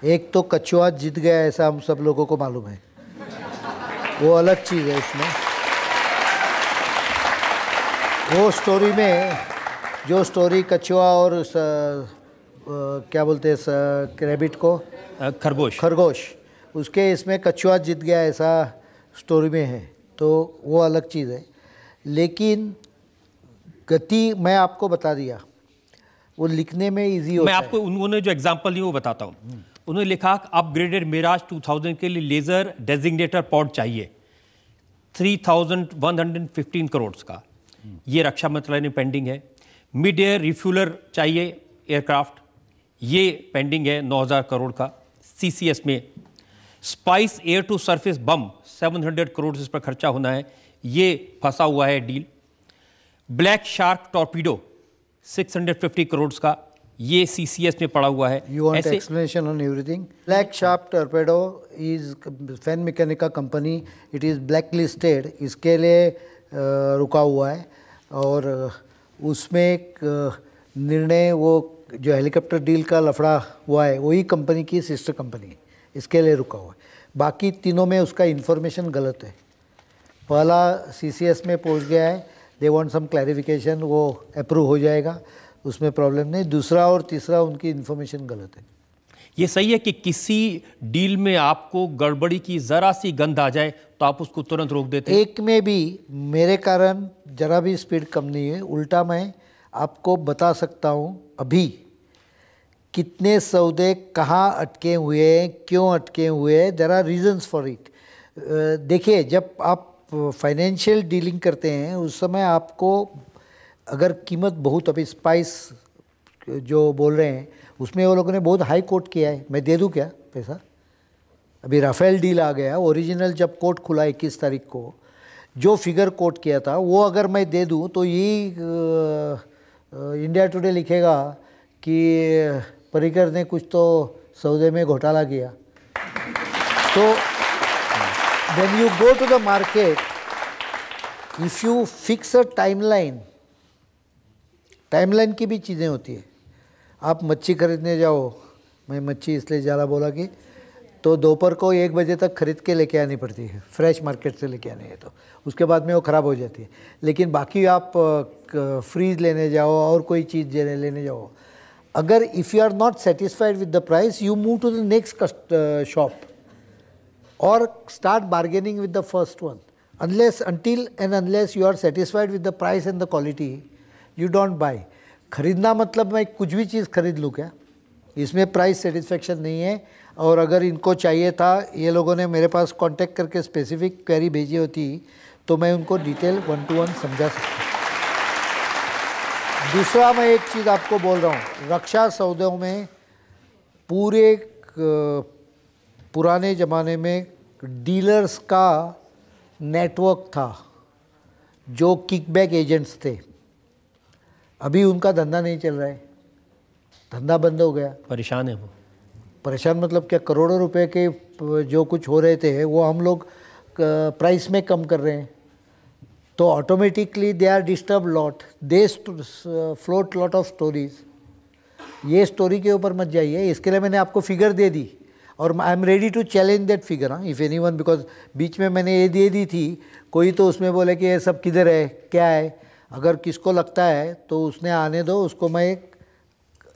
एक तो कछुआ जीत गया ऐसा हम सब लोगों को मालूम है, वो अलग चीज़ है। इसमें वो स्टोरी में जो स्टोरी कछुआ और क्या बोलते हैं रैबिट को, खरगोश, उसके इसमें कछुआ जीत गया ऐसा स्टोरी में है, तो वो अलग चीज़ है। लेकिन गति मैं आपको बता दिया, वो लिखने में इजी होता है। मैं आपको उन्होंने जो एग्जांपल दिया वो बताता हूँ। उन्होंने लिखा अपग्रेडेड मिराज 2000 के लिए लेजर डेजिग्नेटर पॉड चाहिए 3115 करोड़ का, ये रक्षा मंत्रालय में पेंडिंग है। मिड एयर रिफ्यूलर चाहिए एयरक्राफ्ट, ये पेंडिंग है 9000 करोड़ का CCS में। स्पाइस एयर टू सरफेस बम 700 करोड़ इस पर खर्चा होना है, ये फंसा हुआ है deal. Black shark torpedo 650 crore का, ये CCS में पड़ा हुआ है। You want explanation on everything? Black Shark Torpedo is Fan Mechanica company. It is blacklisted. इसके लिए रुका हुआ है और उसमें एक निर्णय वो जो हेलीकॉप्टर डील का लफड़ा हुआ है वही कंपनी की सिस्टर कंपनी है, इसके लिए रुका हुआ है। बाकी तीनों में उसका इन्फॉर्मेशन गलत है। पहला CCS में पहुंच गया है, दे वांट सम क्लैरिफिकेशन, वो अप्रूव हो जाएगा, उसमें प्रॉब्लम नहीं। दूसरा और तीसरा उनकी इन्फॉर्मेशन गलत है। ये सही है कि किसी डील में आपको गड़बड़ी की जरा सी गंध आ जाए तो आप उसको तुरंत रोक देते हैं। एक में भी मेरे कारण जरा भी स्पीड कम नहीं है, उल्टा मैं आपको बता सकता हूँ अभी कितने सौदे कहाँ अटके हुए हैं, क्यों अटके हुए हैं, there are reasons for it. देखिए, जब आप फाइनेंशियल डीलिंग करते हैं उस समय आपको अगर कीमत बहुत, अभी स्पाइस जो बोल रहे हैं उसमें वो लोगों ने बहुत हाई कोट किया है, मैं दे दूं क्या पैसा? अभी राफेल डील आ गया, ओरिजिनल जब कोट खुला 21 तारीख को, जो फिगर कोट किया था वो अगर मैं दे दूं तो ये इंडिया टुडे लिखेगा कि पर्रिकर ने कुछ तो सौदे में घोटाला किया। तो when you go to the market, if you fix a timeline की भी चीज़ें होती है। आप मच्छी खरीदने जाओ, मैं मच्छी इसलिए ज़्यादा बोला कि तो दोपहर को 1 बजे तक खरीद के लेके आनी पड़ती है, फ्रेश मार्केट से लेके आनी है, तो उसके बाद में वो ख़राब हो जाती है। लेकिन बाकी आप फ्रीज लेने जाओ और कोई चीज़ लेने जाओ, अगर if you are not satisfied with the price, you move to the next shop or start bargaining with the first one. Until and unless you are satisfied with the price and the quality, you don't buy. खरीदना मतलब मैं कुछ भी चीज़ खरीद लूँ क्या? इसमें price satisfaction नहीं है। और अगर इनको चाहिए था, ये लोगों ने मेरे पास कांटेक्ट करके स्पेसिफिक क्वेरी भेजी होती तो मैं उनको डिटेल 1 to 1 समझा सकता। दूसरा मैं एक चीज़ आपको बोल रहा हूँ, रक्षा सौदों में पूरे पुराने ज़माने में डीलर्स का नेटवर्क था जो किकबैक एजेंट्स थे। अभी उनका धंधा नहीं चल रहा है, धंधा बंद हो गया। परेशान है वो। परेशान मतलब क्या, करोड़ों रुपए के जो कुछ हो रहे थे वो हम लोग प्राइस में कम कर रहे हैं, तो automatically they are disturb lot, they float lot of stories. ये स्टोरी के ऊपर मत जाइए, इसके लिए मैंने आपको फिगर दे दी और I am ready to challenge that figure. If anyone, because बीच में मैंने ये दे दी थी, कोई तो उसमें बोले कि ये सब किधर है, क्या है। अगर किसको लगता है तो उसने आने दो, उसको मैं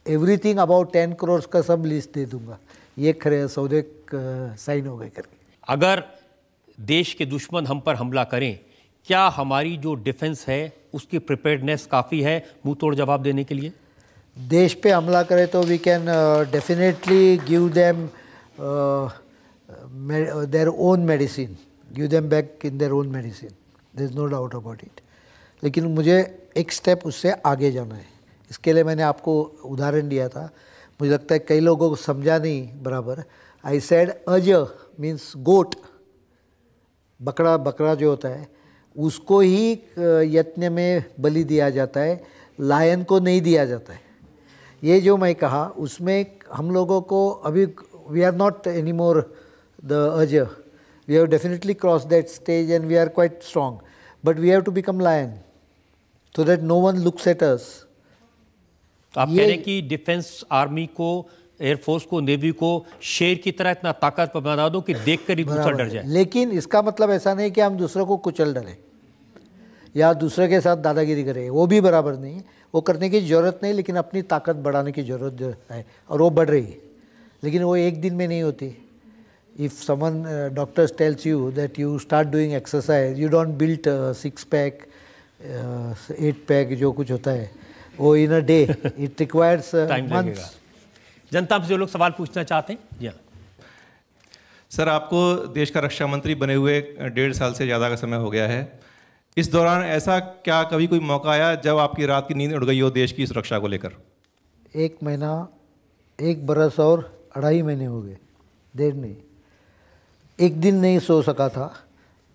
एवरीथिंग अबाउट 10 करोड़ का सब लिस्ट दे दूंगा, ये खरे सौदे साइन हो गए करके। अगर देश के दुश्मन हम पर हमला करें, क्या हमारी जो डिफेंस है उसकी प्रिपेयर्डनेस काफ़ी है मुंह तोड़ जवाब देने के लिए? देश पे हमला करे तो we can definitely give them their own medicine, give them back in their own medicine, there is no doubt about it. लेकिन मुझे एक स्टेप उससे आगे जाना है। इसके लिए मैंने आपको उदाहरण दिया था, मुझे लगता है कई लोगों को समझा नहीं बराबर। आई सेड अज मीन्स गोट, बकरा जो होता है उसको ही यज्ञ में बलि दिया जाता है, लायन को नहीं दिया जाता है। ये जो मैं कहा उसमें हम लोगों को अभी we are not anymore the urge. We have definitely crossed that stage and we are quite strong. But we have to become lion so that no one looks at us. तो आप कह रहे हैं कि डिफेंस आर्मी को air force को, navy को शेर की तरह इतना ताकतवर बना दो कि देखकर ही दूसरा डर जाए। लेकिन इसका मतलब ऐसा नहीं कि हम दूसरों को कुचल डरे या दूसरे के साथ दादागिरी करें, वो भी बराबर नहीं है। वो करने की ज़रूरत नहीं, लेकिन अपनी ताकत बढ़ाने की ज़रूरत है और वो बढ़ रही है, लेकिन वो एक दिन में नहीं होती। If someone doctors tells you that you start doing exercise, you don't build 6-pack, 8-pack जो कुछ होता है वो in a day. It requires months. जनता से जो लोग सवाल पूछना चाहते हैं, जी सर, आपको देश का रक्षा मंत्री बने हुए 1.5 साल से ज़्यादा का समय हो गया है। इस दौरान ऐसा क्या कभी कोई मौका आया जब आपकी रात की नींद उड़ गई हो देश की सुरक्षा को लेकर? 1 महीना, 1 बरस और 2.5 महीने हो गए, देर नहीं। एक दिन नहीं सो सका था।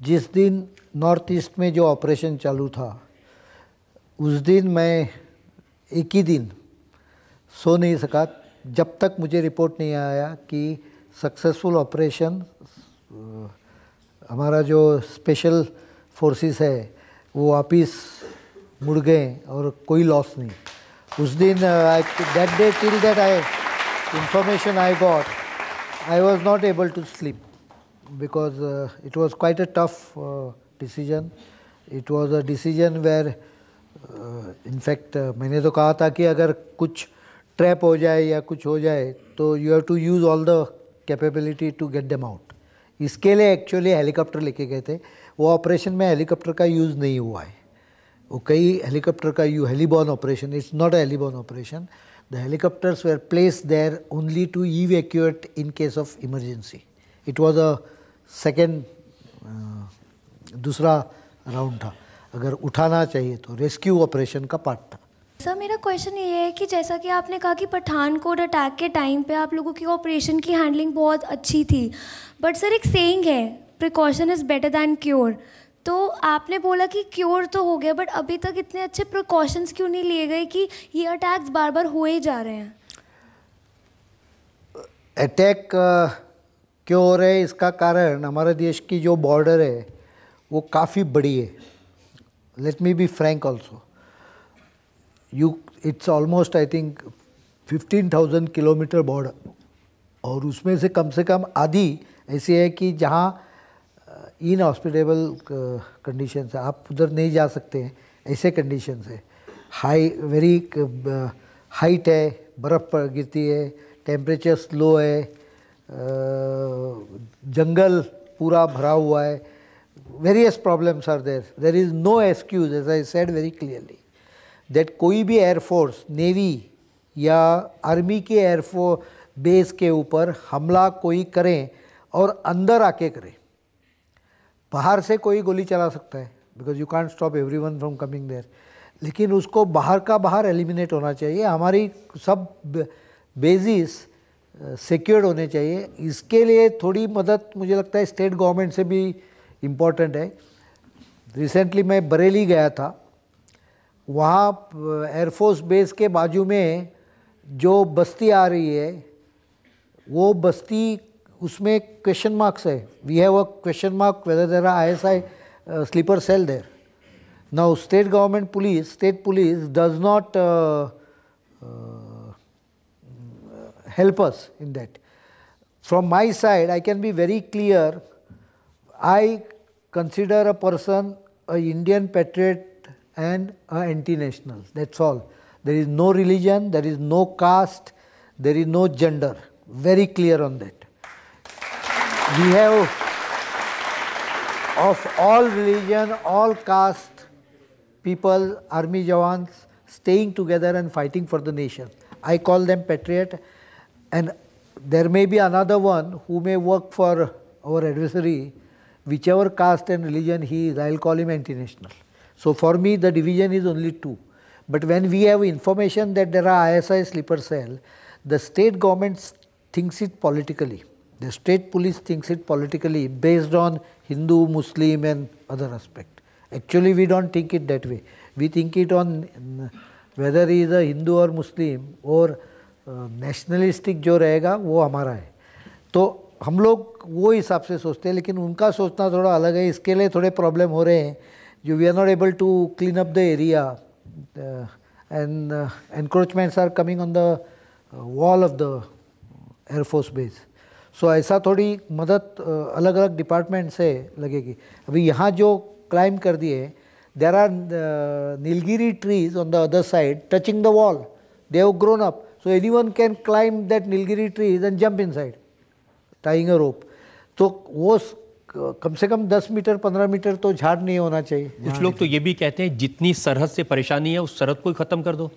जिस दिन नॉर्थ ईस्ट में जो ऑपरेशन चालू था उस दिन मैं एक ही दिन सो नहीं सका जब तक मुझे रिपोर्ट नहीं आया कि सक्सेसफुल ऑपरेशन, हमारा जो स्पेशल फोर्सेस है वो वापिस मुड़ गए और कोई लॉस नहीं। उस दिन that day till that information I got, I was not able to sleep because it was quite a tough decision. It was a decision where in fact मैंने तो कहा था कि अगर कुछ ट्रैप हो जाए या कुछ हो जाए तो you have to use all the capability to get them out. इसके लिए एक्चुअली हेलीकॉप्टर लेके गए थे। वो ऑपरेशन में हेलीकॉप्टर का यूज़ नहीं हुआ है। वो कई हेलीकॉप्टर का heliborne operation, it's not a heliborne operation. The helicopters were placed there only to evacuate in case of emergency. It was a second दूसरा राउंड था। अगर उठाना चाहिए तो रेस्क्यू ऑपरेशन का पार्ट था। सर मेरा क्वेश्चन ये है कि जैसा कि आपने कहा कि पठानकोट अटैक के टाइम पे आप लोगों की ऑपरेशन की हैंडलिंग बहुत अच्छी थी, बट सर एक सेइंग है precaution is better than cure. तो आपने बोला कि क्योर तो हो गया, बट अभी तक इतने अच्छे प्रिकॉशंस क्यों नहीं लिए गए कि ये अटैक्स बार बार हो ही जा रहे हैं? अटैक क्यों हो रहे हैं इसका कारण हमारे देश की जो बॉर्डर है वो काफ़ी बड़ी है। Let me be frank also, it's almost I think 15,000 kilometre border, और उसमें से कम आधी ऐसी है कि जहाँ इन हॉस्पिटेबल कंडीशन है, आप उधर नहीं जा सकते हैं, ऐसे कंडीशन है। वेरी हाइट है, बर्फ़ गिरती है, टेम्परेचर स्लो है, जंगल पूरा भरा हुआ है, various problems are there is no excuse, as I said very clearly that कोई भी एयरफोर्स, नेवी या आर्मी के एयरफोर्स बेस के ऊपर हमला कोई करें और अंदर आके करें। बाहर से कोई गोली चला सकता है because you can't stop everyone from coming there, लेकिन उसको बाहर का बाहर एलिमिनेट होना चाहिए। हमारी सब बेसिस सिक्योर्ड होने चाहिए। इसके लिए थोड़ी मदद मुझे लगता है स्टेट गवर्नमेंट से भी इम्पॉर्टेंट है। रिसेंटली मैं बरेली गया था, वहाँ एयरफोर्स बेस के बाजू में जो बस्ती आ रही है वो बस्ती, उसमें क्वेश्चन मार्क्स है। We have a question mark whether there are ISI sleeper cell there. Now state government police, state police does not help us in that. From my side, I can be very clear. I consider a person a Indian patriot and an anti-national. That's all. There is no religion, there is no caste, there is no gender. Very clear on that. We have of all religion, all caste people, army jawans staying together and fighting for the nation. I call them patriot. And there may be another one who may work for our adversary, whichever caste and religion he is, I will call him anti-national. So for me the division is only two. But when we have information that there are ISI sleeper cell, the state government thinks it politically. The state police thinks it politically based on Hindu, Muslim and other aspect. Actually we don't think it that way. We think it on whether he is a Hindu or Muslim or nationalistic जो रहेगा वो हमारा है। तो हम लोग वो हिसाब से सोचते हैं, लेकिन उनका सोचना थोड़ा अलग है। इसके लिए थोड़े प्रॉब्लम हो रहे हैं जो we are not able to clean up the area and encroachments are coming on the wall of the air force base. So ऐसा थोड़ी मदद अलग अलग डिपार्टमेंट से लगेगी। अभी यहाँ जो क्लाइम कर दिए, there are nilgiri trees on the other side touching the wall, they have grown up, so anyone can climb that nilgiri trees and jump inside tying a rope. तो वो कम से कम 10 मीटर 15 मीटर तो झाड़ नहीं होना चाहिए। कुछ लोग तो ये भी कहते हैं जितनी सरहद से परेशानी है उस सरहद को ही खत्म कर दो।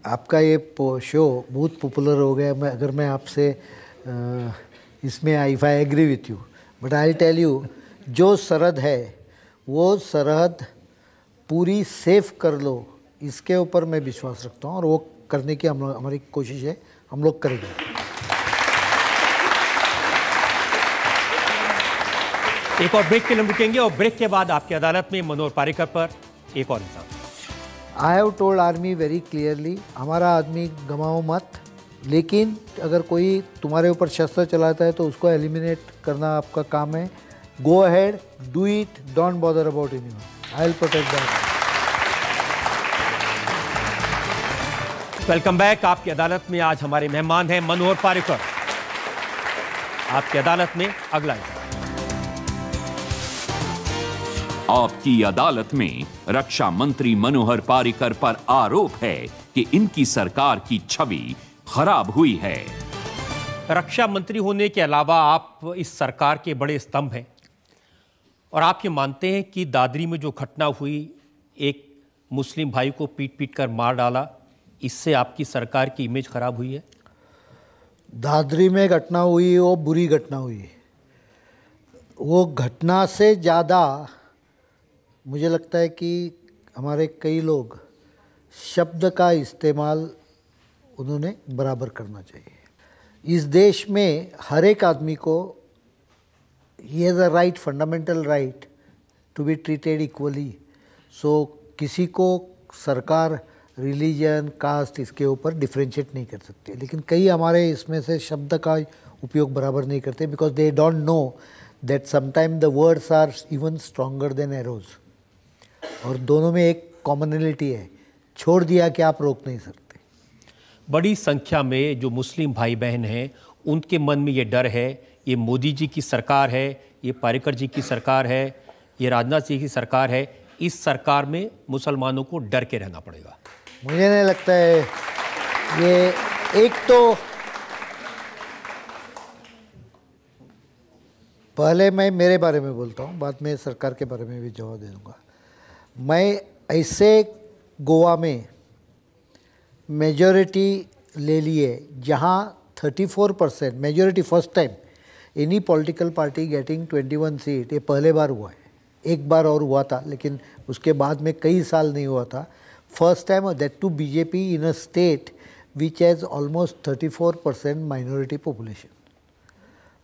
आपका ये शो बहुत पॉपुलर हो गया। अगर मैं आपसे इसमें if I agree with you, but I tell you, जो सरहद है वो सरहद पूरी सेफ कर लो, इसके ऊपर मैं विश्वास रखता हूँ और वो करने की हमारी कोशिश है, हम लोग करेंगे। एक और ब्रेक के लिए रुकेंगे और ब्रेक के बाद आपकी अदालत में मनोहर पारीकर पर एक और इल्जाम। I have told army very clearly, हमारा आदमी गंवाओ मत, लेकिन अगर कोई तुम्हारे ऊपर शस्त्र चलाता है तो उसको एलिमिनेट करना आपका काम है। Go ahead, do it, don't bother about anyone, I will protect that. Welcome back. आपकी अदालत में आज हमारे मेहमान हैं मनोहर पारीकर। आपकी अदालत में अगला इल्जाम। आपकी अदालत में रक्षा मंत्री मनोहर पारीकर पर आरोप है कि इनकी सरकार की छवि खराब हुई है। रक्षा मंत्री होने के अलावा आप इस सरकार के बड़े स्तंभ हैं और आप ये मानते हैं कि दादरी में जो घटना हुई, एक मुस्लिम भाई को पीट पीट कर मार डाला, इससे आपकी सरकार की इमेज खराब हुई है? दादरी में घटना हुई वो बुरी घटना हुई, वो घटना से ज़्यादा मुझे लगता है कि हमारे कई लोग शब्द का इस्तेमाल उन्होंने बराबर करना चाहिए। इस देश में हर एक आदमी को ये the right, fundamental right to be treated equally. So किसी को सरकार रिलीजन, कास्ट, इसके ऊपर डिफ्रेंशिएट नहीं कर सकते, लेकिन कई हमारे इसमें से शब्द का उपयोग बराबर नहीं करते, because they don't know that sometime the words are even stronger than arrows. और दोनों में एक कॉमनलिटी है, छोड़ दिया कि आप रोक नहीं सकते। बड़ी संख्या में जो मुस्लिम भाई बहन हैं उनके मन में ये डर है, ये मोदी जी की सरकार है, ये पारीकर जी की सरकार है, ये राजनाथ सिंह की सरकार है, इस सरकार में मुसलमानों को डर के रहना पड़ेगा। मुझे नहीं लगता है ये, एक तो पहले मैं मेरे बारे में बोलता हूँ, बाद में सरकार के बारे में भी जवाब दे दूँगा। मैं ऐसे गोवा में मेजॉरिटी ले लिए जहाँ 34% majority, first time any political party getting 21 seat, ये पहले बार हुआ है। एक बार और हुआ था लेकिन उसके बाद में कई साल नहीं हुआ था। First time, that too BJP in a state which has almost 34% minority population.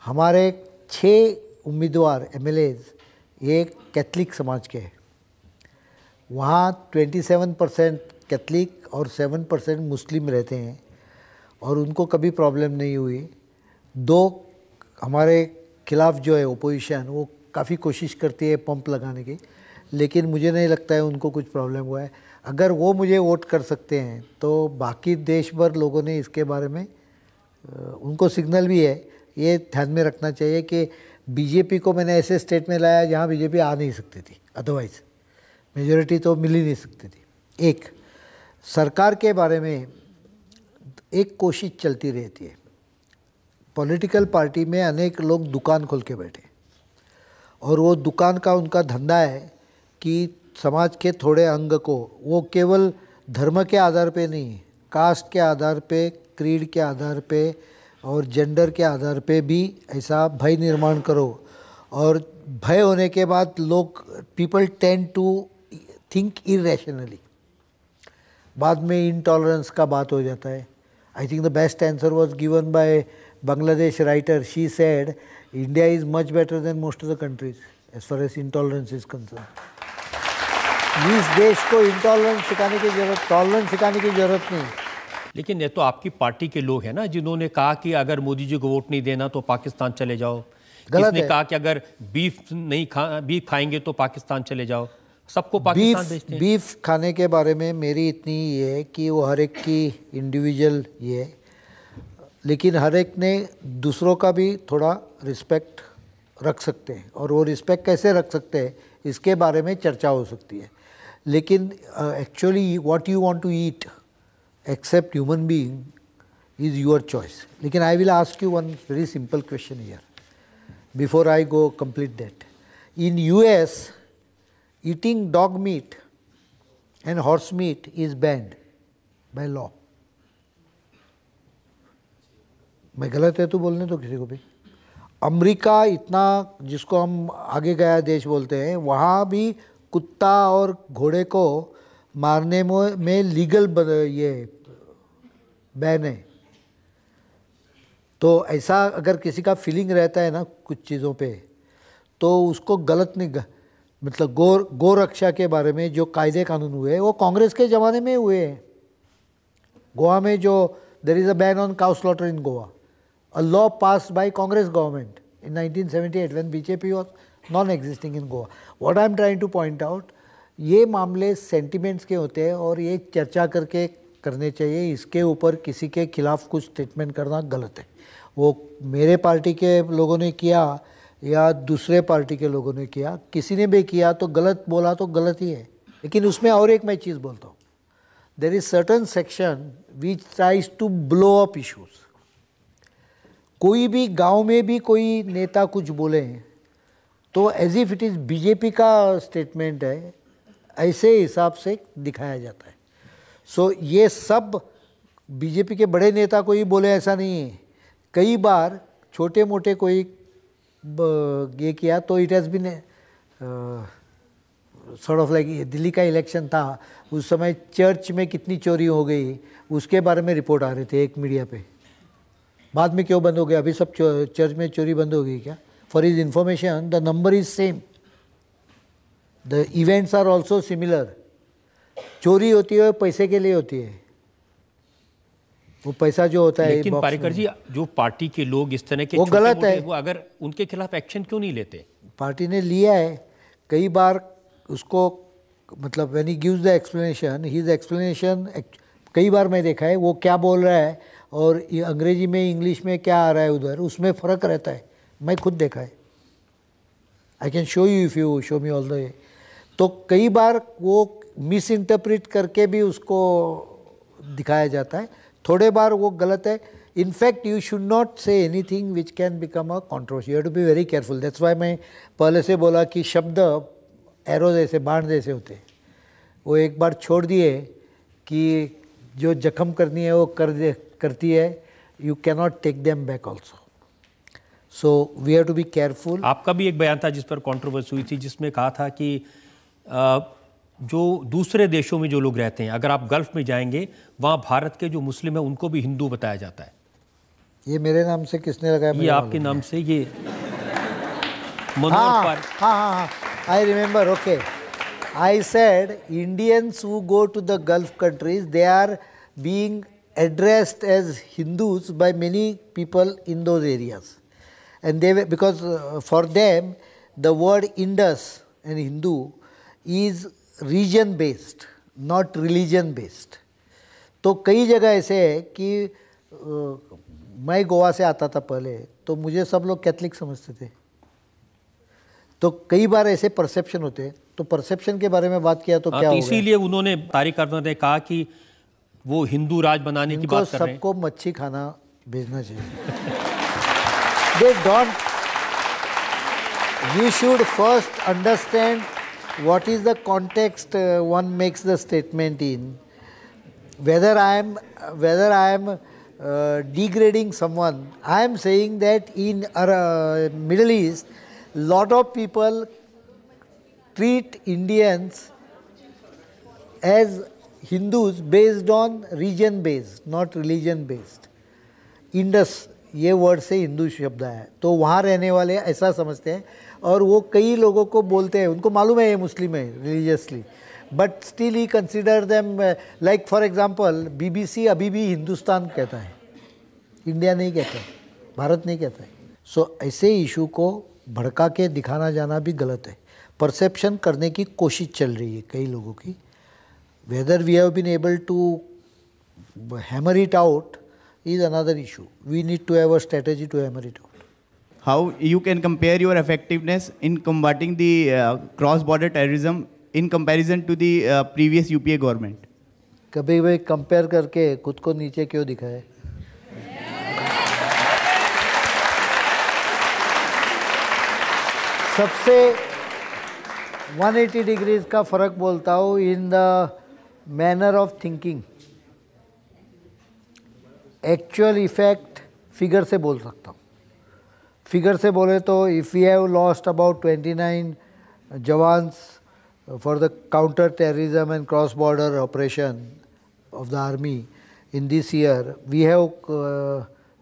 हमारे 6 उम्मीदवार MLAs ये कैथलिक समाज के हैं। वहाँ 27% कैथलिक और 7% मुस्लिम रहते हैं और उनको कभी प्रॉब्लम नहीं हुई। 2 हमारे खिलाफ जो है ओपोजिशन, वो काफ़ी कोशिश करती है पंप लगाने की, लेकिन मुझे नहीं लगता है उनको कुछ प्रॉब्लम हुआ है। अगर वो मुझे वोट कर सकते हैं तो बाकी देश भर लोगों ने इसके बारे में उनको सिग्नल भी है। ये ध्यान में रखना चाहिए कि बीजेपी को मैंने ऐसे स्टेट में लाया जहाँ बीजेपी आ नहीं सकती थी, अदरवाइज मेजॉरिटी तो मिल ही नहीं सकती थी। एक सरकार के बारे में एक कोशिश चलती रहती है। पॉलिटिकल पार्टी में अनेक लोग दुकान खोल के बैठे और वो दुकान का उनका धंधा है कि समाज के थोड़े अंग को, वो केवल धर्म के आधार पे नहीं, कास्ट के आधार पे, क्रीड के आधार पे और जेंडर के आधार पे भी ऐसा भय निर्माण करो। और भय होने के बाद लोग, people tend to think irrationally, बाद में इंटॉलरेंस का बात हो जाता है। I think the best answer was given by Bangladesh writer. She said India is much better than most of the countries as far as intolerance is concerned. इस देश को इंटॉलरेंस सिखाने की जरूरत, टॉलरेंस सिखाने की जरूरत नहीं। लेकिन ये तो आपकी पार्टी के लोग हैं ना जिन्होंने कहा कि अगर मोदी जी को वोट नहीं देना तो पाकिस्तान चले जाओ। किसने कहा कि अगर बीफ खाएंगे तो पाकिस्तान चले जाओ, सबको पाकिस्तान भेजते हैं। बीफ खाने के बारे में मेरी इतनी ये है कि वो हर एक की इंडिविजुअल ये है, लेकिन हर एक ने दूसरों का भी थोड़ा रिस्पेक्ट रख सकते हैं, और वो रिस्पेक्ट कैसे रख सकते हैं इसके बारे में चर्चा हो सकती है। लेकिन actually what you want to eat except human being is your choice. लेकिन I will ask you one very simple question here before I go complete that. In US eating dog meat and horse meat is banned by law. मैं गलत है तो बोलने दो किसी को भी। अमेरिका इतना, जिसको हम आगे गया देश बोलते हैं, वहाँ भी कुत्ता और घोड़े को मारने में लीगल ये बैन है। तो ऐसा अगर किसी का फीलिंग रहता है ना कुछ चीज़ों पे, तो उसको गलत नहीं, मतलब गौ रक्षा के बारे में जो कायदे कानून हुए वो कांग्रेस के ज़माने में हुए हैं। गोवा में जो there is a ban on cow slaughter in Goa, a law passed by Congress government in 1978 when BJP was non existing in Goa. What I am trying to point out, ये मामले सेंटिमेंट्स के होते हैं और ये चर्चा करके करने चाहिए। इसके ऊपर किसी के खिलाफ कुछ स्टेटमेंट करना गलत है। वो मेरे पार्टी के लोगों ने किया या दूसरे पार्टी के लोगों ने किया, किसी ने भी किया तो गलत बोला तो गलत ही है। लेकिन उसमें और एक मैं चीज़ बोलता हूँ, there is certain section which tries to blow up issues. कोई भी गांव में भी कोई नेता कुछ बोले तो as if it is BJP का स्टेटमेंट है, ऐसे हिसाब से दिखाया जाता है। सो ये सब बीजेपी के बड़े नेता को ही बोले ऐसा नहीं है, कई बार छोटे मोटे कोई ये किया तो it has been sort of like, Delhi का इलेक्शन था उस समय चर्च में कितनी चोरी हो गई उसके बारे में रिपोर्ट आ रहे थे एक मीडिया पे। बाद में क्यों बंद हो गया, अभी सब चर्च में चोरी बंद हो गई क्या? For his information the number is same, the events are also similar. चोरी होती है पैसे के लिए होती है, वो पैसा जो होता है। लेकिन पारीकर जी, जो पार्टी के लोग इस तरह के वो गलत है, वो अगर उनके खिलाफ एक्शन क्यों नहीं लेते? पार्टी ने लिया है कई बार उसको, मतलब when he gives the explanation, his explanation कई बार मैं देखा है वो क्या बोल रहा है और अंग्रेजी में इंग्लिश में क्या आ रहा है उधर, उसमें फ़र्क रहता है। मैं खुद देखा है, I can show you if you show me all the way. तो कई बार वो मिस इंटरप्रिट करके भी उसको दिखाया जाता है, थोड़े बार वो गलत है। In fact you should not say anything which can become a controversy, you have to be very careful. That's why मैं पहले से बोला कि शब्द एरो जैसे, बाण जैसे होते हैं, वो एक बार छोड़ दिए कि जो जख्म करनी है वो करती है, you cannot take them back also. So we have to be careful. आपका भी एक बयान था जिस पर कंट्रोवर्सी हुई थी, जिसमें कहा था कि जो दूसरे देशों में जो लोग रहते हैं, अगर आप गल्फ में जाएंगे वहाँ भारत के जो मुस्लिम हैं उनको भी हिंदू बताया जाता है। ये मेरे नाम से किसने लगाया? ये आपके नाम से, ये हाँ, I remember, okay. I said Indians who go to the Gulf countries, they are being addressed as Hindus by many people in those areas, and they were, because for them the word Indus and Hindu is region based, not religion based. तो कई जगह ऐसे है कि मैं गोवा से आता था पहले, तो मुझे सब लोग कैथलिक समझते थे। तो कई बार ऐसे परसेप्शन होते हैं, तो परसेप्शन के बारे में बात किया तो क्या होगा? इसीलिए उन्होंने तारिक अहमद ने कहा कि वो हिंदू राज बनाने की बात कर रहे हैं। सबको मच्छी खाना भेजना चाहिए। They don't. You should first understand what is the context one makes the statement in. Whether I am degrading someone, I am saying that in Middle East, lot of people treat Indians as Hindus based on region based, not religion based. Indus ये word से हिंदू शब्द है, तो वहाँ रहने वाले ऐसा समझते हैं और वो कई लोगों को बोलते हैं, उनको मालूम है ये मुस्लिम है religiously, but still he consider them like for example BBC अभी भी हिंदुस्तान कहता है, इंडिया नहीं कहता है, भारत नहीं कहता है। सो ऐसे इशू को भड़का के दिखाना जाना भी गलत है। परसेप्शन करने की कोशिश चल रही है कई लोगों की। Whether we have been able to hammer it out is another issue. We need to have a strategy to hammer it out. How you can compare your effectiveness in combating the cross-border terrorism in comparison to the previous UPA government? कभी भी compare करके खुद को नीचे क्यों दिखाए? सबसे 180 degrees का फर्क बोलता हूँ in the manner of thinking. Actual effect figure से बोल सकता हूँ। फिगर से बोले तो if we have lost about 29 jawans for the counter terrorism and cross border operation of the army in this year, we have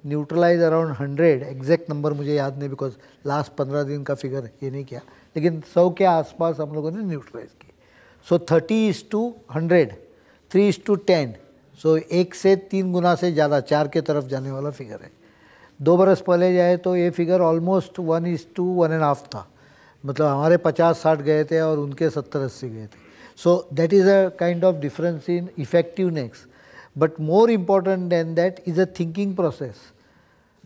neutralize around 100। Exact number मुझे याद नहीं बिकॉज लास्ट 15 दिन का फिगर ये नहीं किया, लेकिन 100 के आसपास हम लोगों ने न्यूट्रलाइज की। सो 30:100, 3:10। सो 1 से 3 गुना से ज़्यादा 4 के तरफ जाने वाला फिगर है। 2 बरस पहले जाए तो ये फिगर ऑलमोस्ट 1:1.5 था। मतलब हमारे 50-60 गए थे और उनके 70-80 गए थे। So that is a kind of difference in effectiveness, but more important than that is a thinking process.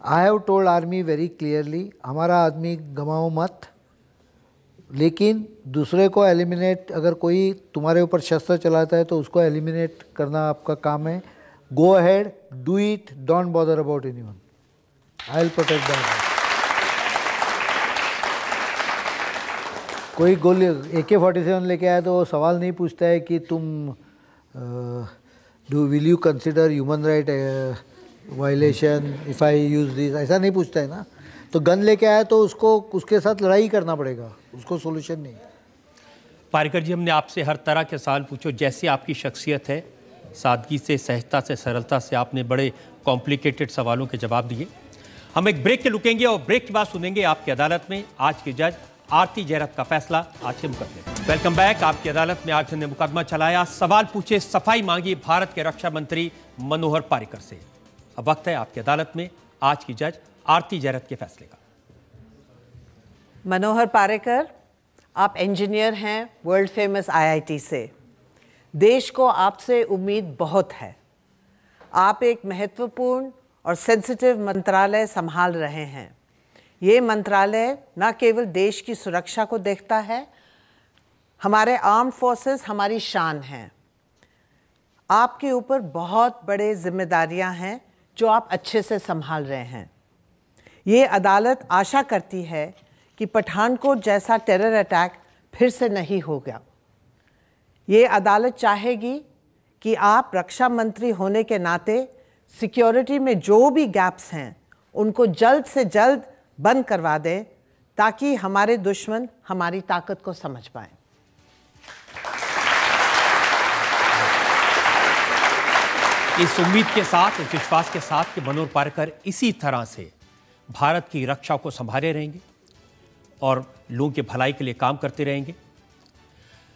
I have told army very clearly, हमारा आदमी गंवाओ मत, लेकिन दूसरे को एलिमिनेट, अगर कोई तुम्हारे ऊपर शस्त्र चलाता है तो उसको एलिमिनेट करना आपका काम है। Go ahead, do it, don't bother about anyone, I will protect that. कोई गोली AK-47 लेके आया तो वो सवाल नहीं पूछता है कि तुम will you consider human right violation if I use this, ऐसा नहीं पूछता है ना। तो गन लेके आया तो उसको उसके साथ लड़ाई करना पड़ेगा, उसको सोल्यूशन नहीं। पारिकर जी, हमने आपसे हर तरह के सवाल पूछो, जैसी आपकी शख्सियत है, सादगी से, सहजता से, सरलता से आपने बड़े कॉम्प्लिकेटेड सवालों के जवाब दिए। हम एक ब्रेक के रुकेंगे और ब्रेक के बाद सुनेंगे आपकी अदालत में आज के जज आरती जैरत का फैसला आज के मुकदमे। Welcome back. आपकी अदालत में आज ने मुकदमा चलाया, सवाल पूछे, सफाई मांगी भारत के रक्षा मंत्री मनोहर पारिकर से। अब वक्त है आपकी अदालत में आज की जज आरती जैरत के फैसले का। मनोहर पारिकर, आप इंजीनियर हैं वर्ल्ड फेमस IIT से। देश को आपसे उम्मीद बहुत है। आप एक महत्वपूर्ण और सेंसिटिव मंत्रालय संभाल रहे हैं। ये मंत्रालय न केवल देश की सुरक्षा को देखता है, हमारे आर्म्ड फोर्सेस हमारी शान हैं। आपके ऊपर बहुत बड़े जिम्मेदारियां हैं जो आप अच्छे से संभाल रहे हैं। ये अदालत आशा करती है कि पठानकोट जैसा टेरर अटैक फिर से नहीं होगा। ये अदालत चाहेगी कि आप रक्षा मंत्री होने के नाते सिक्योरिटी में जो भी गैप्स हैं उनको जल्द से जल्द बंद करवा दें, ताकि हमारे दुश्मन हमारी ताकत को समझ पाएं। इस उम्मीद के साथ, इस विश्वास के साथ कि मनोहर पारिकर इसी तरह से भारत की रक्षा को संभाले रहेंगे और लोगों की भलाई के लिए काम करते रहेंगे।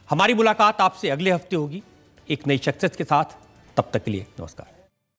हमारी मुलाकात आपसे अगले हफ्ते होगी एक नई शख्सियत के साथ। तब तक के लिए नमस्कार।